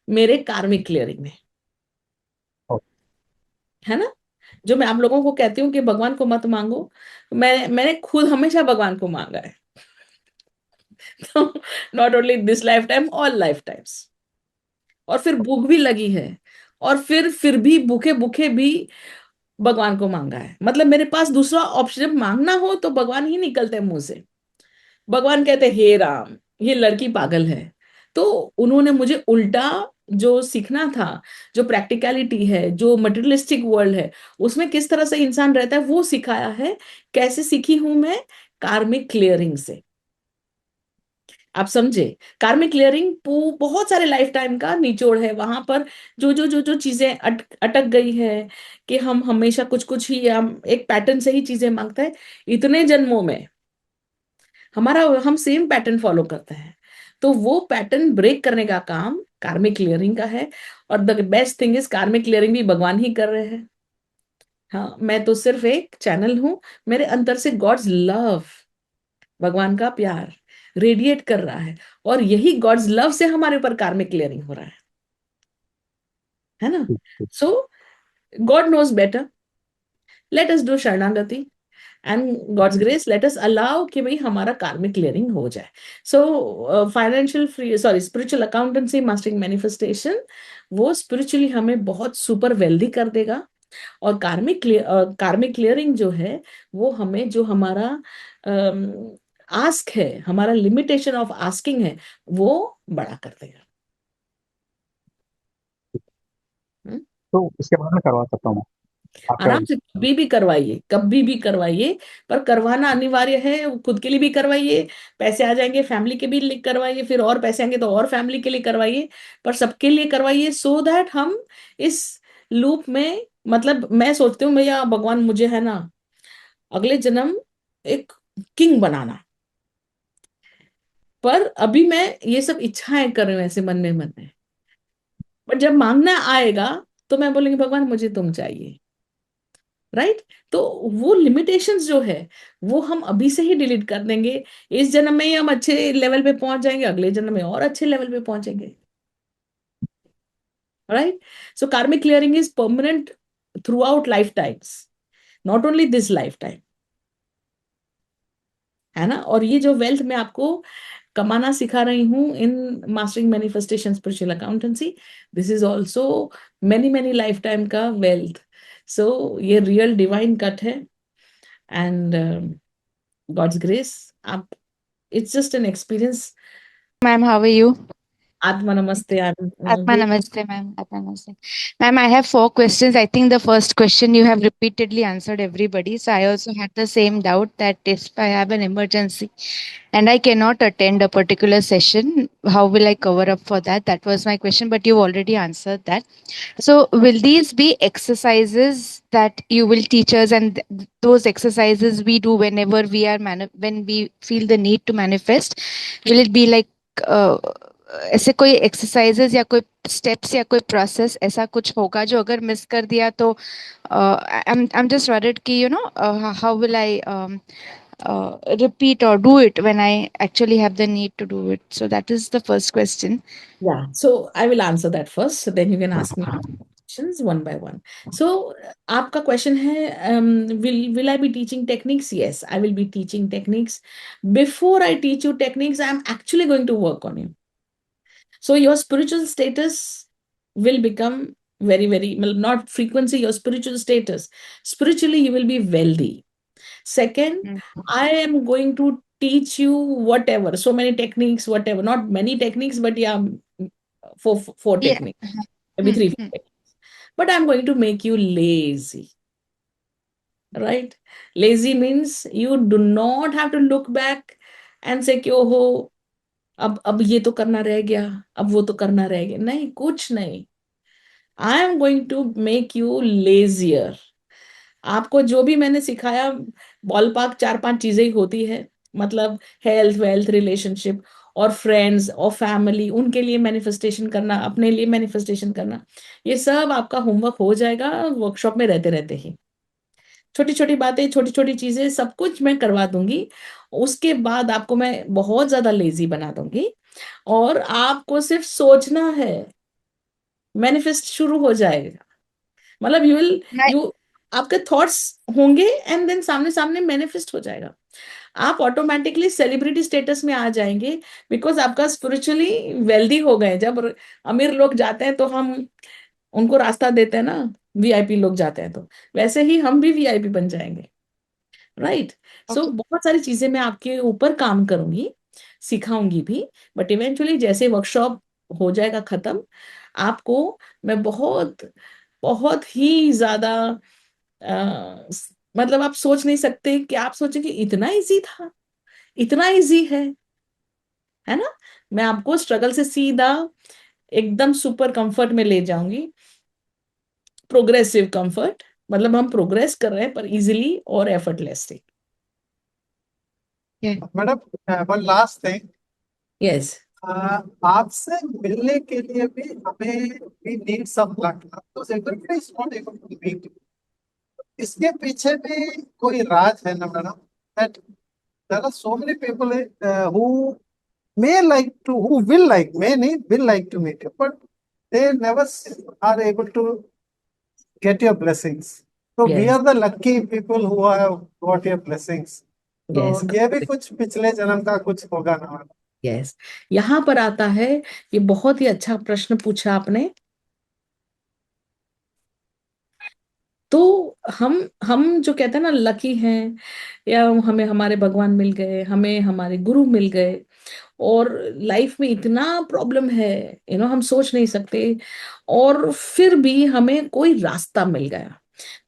मेरे कार्मिक क्लियरिंग ने, है ना। जो मैं आप लोगों को कहती हूँ कि भगवान को मत मांगो, मैंने खुद हमेशा भगवान को मांगा है। तो not only this life time, all life times. और फिर भूख भी लगी है, और फिर भी भूखे भूखे भी भगवान को मांगा है। मतलब मेरे पास दूसरा ऑप्शन, जब मांगना हो तो भगवान ही निकलते हैं मुंह से। भगवान कहते, हे राम, ये लड़की पागल है। तो उन्होंने मुझे उल्टा जो सीखना था, जो प्रैक्टिकलिटी है, जो मटेरियलिस्टिक वर्ल्ड है, उसमें किस तरह से इंसान रहता है, वो सिखाया है। कैसे सीखी हूं मैं? कार्मिक क्लियरिंग से। आप समझे? कार्मिक क्लियरिंग बहुत सारे लाइफ टाइम का निचोड़ है। वहां पर जो चीजें अटक गई है, कि हम हमेशा कुछ कुछ ही, हम एक पैटर्न से ही चीजें मांगते हैं इतने जन्मों में, हमारा हम सेम पैटर्न फॉलो करते हैं। तो वो पैटर्न ब्रेक करने का काम कार्मिक क्लियरिंग का है। और द बेस्ट थिंग इज, कार्मिक क्लियरिंग भी भगवान ही कर रहे हैं। हाँ, मैं तो सिर्फ एक चैनल हूं। मेरे अंदर से गॉड्स लव, भगवान का प्यार रेडिएट कर रहा है, और यही गॉड्स लव से हमारे ऊपर कार्मिक क्लियरिंग हो रहा है ना। So god knows better, let us do शरणागति, and god's grace let us allow कि भाई हमारा कार्मिक क्लियरिंग हो जाए। So financial free, sorry, spiritual accountancy mastering manifestation, वो स्पिरिचुअली हमें बहुत सुपर वेल्दी कर देगा। और कार्मिक क्लियरिंग जो है, वो हमें जो हमारा आस्क है, हमारा लिमिटेशन ऑफ आस्किंग है, वो बड़ा कर देगा। तो तो इसके बाद में करवा सकता हूँ मैं आफ्टर। आराम से कभी भी करवाइए, पर करवाना अनिवार्य है। खुद के लिए भी करवाइए, पैसे आ जाएंगे फैमिली के भी लिए करवाइए, फिर और पैसे आएंगे तो और फैमिली के लिए करवाइए, पर सबके लिए करवाइए, सो दैट हम इस लूप में, मतलब मैं सोचती हूँ भैया भगवान मुझे है ना अगले जन्म एक किंग बनाना, पर अभी मैं ये सब इच्छाएं कर रही हूँ ऐसे मन में, पर जब मांगना आएगा तो मैं बोलूंगी भगवान मुझे तुम चाहिए, राइट। तो वो लिमिटेशंस जो है वो हम अभी से ही डिलीट कर देंगे। इस जन्म में ही हम अच्छे लेवल पे पहुंच जाएंगे, अगले जन्म में और अच्छे लेवल पे पहुंचेंगे, राइट। सो कार्मिक clearing is permanent through out life times, not only this life time, है ना। और ये जो वेल्थ मैं आपको कमाना सिखा रही हूँ in mastering manifestation spiritual accountancy, this is also many many life time का वेल्थ। सो ये रियल डिवाइन कट है, एंड गॉड्स ग्रेस आप, it's just an experience. Ma'am, how are you? आत्मा नमस्ते, Atma Namaste, ma'am. Atma Namaste. Ma'am, I have 4 questions. I think the first question you have repeatedly answered everybody. So I also had the same doubt that if I have an emergency and I cannot attend a particular session, how will I cover up for that? That was my question, but you've already answered that. So will these be exercises that you will teach us, and those exercises we do whenever we are when we feel the need to manifest? Will it be like ऐसे कोई exercises या कोई steps या कोई process ऐसा कुछ होगा जो अगर मिस कर दिया तो आई एम जस्ट वरीड कि you know how will I repeat or do it when I actually have the need to do it? So that is the first question. Yeah, so I will answer that first, so then you can ask me questions one by one. So आपका question है, will I be teaching techniques? Yes, I will be teaching techniques. Before I teach you techniques, I'm actually going to work on you. So your spiritual status will become very, very, well, not frequency, your spiritual status. Spiritually, you will be wealthy. Second, I am going to teach you whatever, so many techniques, whatever, not many techniques, but yeah, four Yeah. techniques, maybe three, four techniques. But I'm going to make you lazy, right? Lazy means you do not have to look back and say कि ओहो अब ये तो करना रह गया, अब वो तो करना रह गया, नहीं, कुछ नहीं। I am going to make you lazier. आपको जो भी मैंने सिखाया, बॉल पार्क 4-5 चीजें ही होती है, मतलब हेल्थ, वेल्थ, रिलेशनशिप और फ्रेंड्स और फैमिली, उनके लिए मैनिफेस्टेशन करना, अपने लिए मैनिफेस्टेशन करना, ये सब आपका होमवर्क हो जाएगा वर्कशॉप में रहते रहते ही। छोटी छोटी बातें, छोटी छोटी चीजें, सब कुछ मैं करवा दूंगी। उसके बाद आपको मैं बहुत ज्यादा लेजी बना दूंगी और आपको सिर्फ सोचना है, मैनिफेस्ट शुरू हो जाएगा। मतलब यू आपके थॉट्स होंगे एंड देन सामने सामने मैनिफेस्ट हो जाएगा। आप ऑटोमेटिकली सेलिब्रिटी स्टेटस में आ जाएंगे, बिकॉज आपका स्पिरिचुअली वेल्दी हो गए। जब अमीर लोग जाते हैं तो हम उनको रास्ता देते हैं ना, वीआईपी लोग जाते हैं, तो वैसे ही हम भी वीआईपी बन जाएंगे, राइट। सो बहुत सारी चीजें मैं आपके ऊपर काम करूंगी, सिखाऊंगी भी, बट इवेंचुअली जैसे वर्कशॉप हो जाएगा खत्म, आपको मैं बहुत बहुत ही ज्यादा मतलब आप सोच नहीं सकते कि आप सोचे कि इतना इजी था, इतना इजी है ना। मैं आपको स्ट्रगल से सीधा एकदम सुपर कंफर्ट में ले जाऊंगी, प्रोग्रेसिव कंफर्ट, मतलब हम प्रोग्रेस कर रहे हैं पर इजीली और effortlessly. Madam, one last thing. Yes, आपसे मिलने के लिए भी हमें भी नीड सम लक, तो everybody is not able to meet. इसके पीछे भी कोई राज है ना madam? That there are so many people who may like to, who will like to meet you, but they never are able to get your blessings. So we Yes. are the lucky people who have got your blessings. तो Yes. ये भी कुछ पिछले जन्म का कुछ होगा ना? यस, यहाँ पर आता है, ये बहुत ही अच्छा प्रश्न पूछा आपने। तो हम जो कहते हैं ना लकी हैं, या हमें हमारे भगवान मिल गए, हमें हमारे गुरु मिल गए, और लाइफ में इतना प्रॉब्लम है, हम सोच नहीं सकते, और फिर भी हमें कोई रास्ता मिल गया।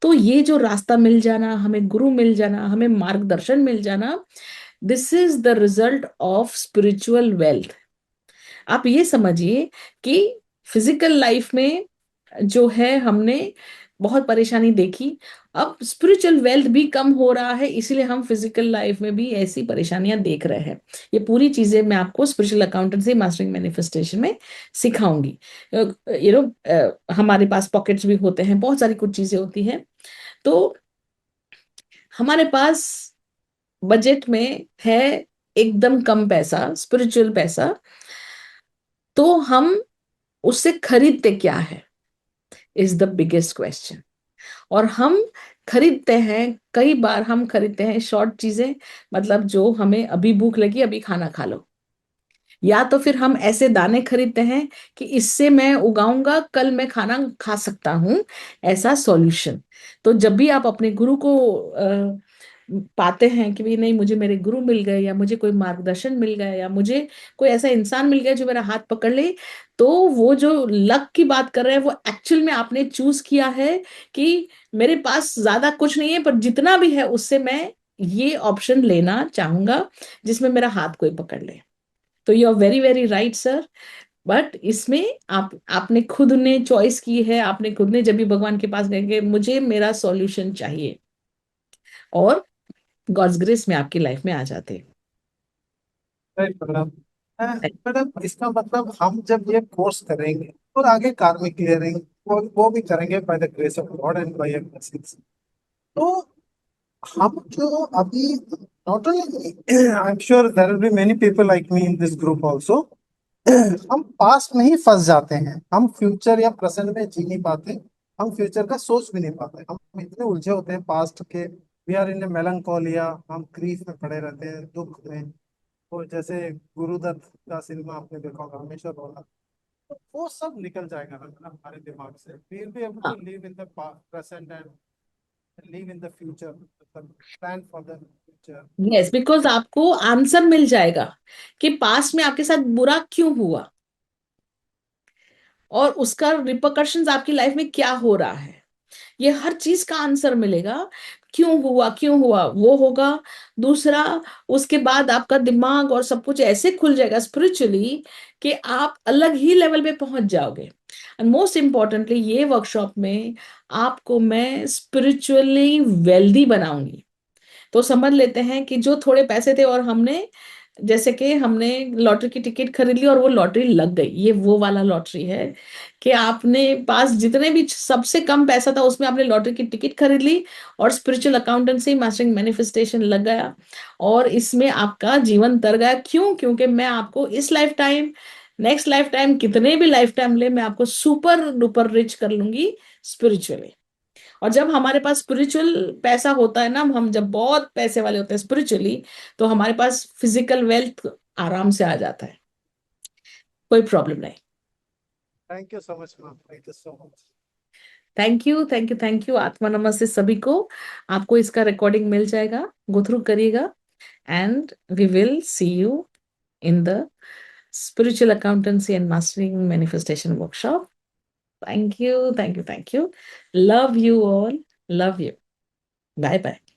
तो ये जो रास्ता मिल जाना, हमें गुरु मिल जाना, हमें मार्गदर्शन मिल जाना, this is the result of spiritual wealth. आप ये समझिए कि फिजिकल लाइफ में जो है हमने बहुत परेशानी देखी, अब स्पिरिचुअल वेल्थ भी कम हो रहा है, इसीलिए हम फिजिकल लाइफ में भी ऐसी परेशानियां देख रहे हैं। ये पूरी चीजें मैं आपको स्पिरिचुअल अकाउंटेंसी मास्टरिंग मैनिफेस्टेशन में सिखाऊंगी। हमारे पास पॉकेट्स भी होते हैं, बहुत सारी कुछ चीजें होती हैं। तो हमारे पास बजट में है एकदम कम पैसा, स्पिरिचुअल पैसा, तो हम उससे खरीदते क्या है, इज द बिगेस्ट क्वेश्चन। और हम खरीदते हैं, कई बार हम खरीदते हैं शॉर्ट चीजें, मतलब जो हमें अभी भूख लगी अभी खाना खा लो, या तो फिर हम ऐसे दाने खरीदते हैं कि इससे मैं उगाऊंगा, कल मैं खाना खा सकता हूं, ऐसा सॉल्यूशन। तो जब भी आप अपने गुरु को पाते हैं कि भी नहीं, मुझे मेरे गुरु मिल गए, या मुझे कोई मार्गदर्शन मिल गया, या मुझे कोई ऐसा इंसान मिल गया जो मेरा हाथ पकड़ ले, तो वो जो लक की बात कर रहे हैं वो एक्चुअल में आपने चूज किया है कि मेरे पास ज्यादा कुछ नहीं है, पर जितना भी है उससे मैं ये ऑप्शन लेना चाहूंगा जिसमें मेरा हाथ कोई पकड़ ले। तो you are very very right sir. But इसमें आपने खुद ने चॉइस की है, आपने खुद ने जब भी भगवान के पास गए कि मुझे मेरा सॉल्यूशन चाहिए, और गॉड्स ग्रेस में आपकी लाइफ में आ जाते हैं। Right madam. मैडम, इसका मतलब हम जब ये कोर्स करेंगे और आगे कार्मिक क्लियरिंग वो भी करेंगे by the grace of God and by your blessings, तो हम जो अभी not only I am sure there will be many people like me in this group also, हम पास्ट में ही फंस जाते हैं, हम फ्यूचर या प्रेजेंट में जी नहीं पाते, हम फ्यूचर का सोच भी नहीं पाते, हम इतने उलझे होते हैं पास्ट के। वी आर इन ए मेलंकोलिया, हम ग्रीफ में पड़े रहते हैं, दुख में। वो जैसे गुरुदत्त का सिनेमा आपने देखा होगा, हमेशा रोना, तो वो सब निकल जाएगा ना हमारे दिमाग से। We will be able to live in the present and live in the future, plan for the future. Yes, because आपको आंसर मिल जाएगा कि पास्ट में आपके साथ बुरा क्यों हुआ, और उसका रिपरकशंस आपकी लाइफ में क्या हो रहा है, ये हर चीज का आंसर मिलेगा। क्यों हुआ, क्यों हुआ, वो होगा। दूसरा, उसके बाद आपका दिमाग और सब कुछ ऐसे खुल जाएगा स्पिरिचुअली कि आप अलग ही लेवल पे पहुंच जाओगे। एंड मोस्ट इंपॉर्टेंटली ये वर्कशॉप में आपको मैं स्पिरिचुअली वेल्दी बनाऊंगी। तो समझ लेते हैं कि जो थोड़े पैसे थे और हमने, जैसे कि हमने लॉटरी की टिकट खरीद ली और वो लॉटरी लग गई, ये वो वाला लॉटरी है कि आपने पास जितने भी सबसे कम पैसा था उसमें आपने लॉटरी की टिकट खरीद ली, और स्पिरिचुअल अकाउंटेंसी मास्टरिंग मैनिफेस्टेशन लग गया, और इसमें आपका जीवन तर गया। क्यों? क्योंकि मैं आपको इस life time, next life time, कितने भी लाइफ टाइम ले, मैं आपको सुपर डुपर रिच कर लूंगी स्पिरिचुअली। और जब हमारे पास स्पिरिचुअल पैसा होता है ना, हम जब बहुत पैसे वाले होते हैं स्पिरिचुअली, तो हमारे पास फिजिकल वेल्थ आराम से आ जाता है, कोई प्रॉब्लम नहीं। Thank you so much ma'am, thank you so much. Thank you, thank you, thank you. आत्मा नमस्ते सभी को। आपको इसका रिकॉर्डिंग मिल जाएगा, गो थ्रू करिएगा, and we will see you in the spiritual accountancy and mastering manifestation workshop. Thank you, thank you, thank you. Love you all. Love you. Bye bye.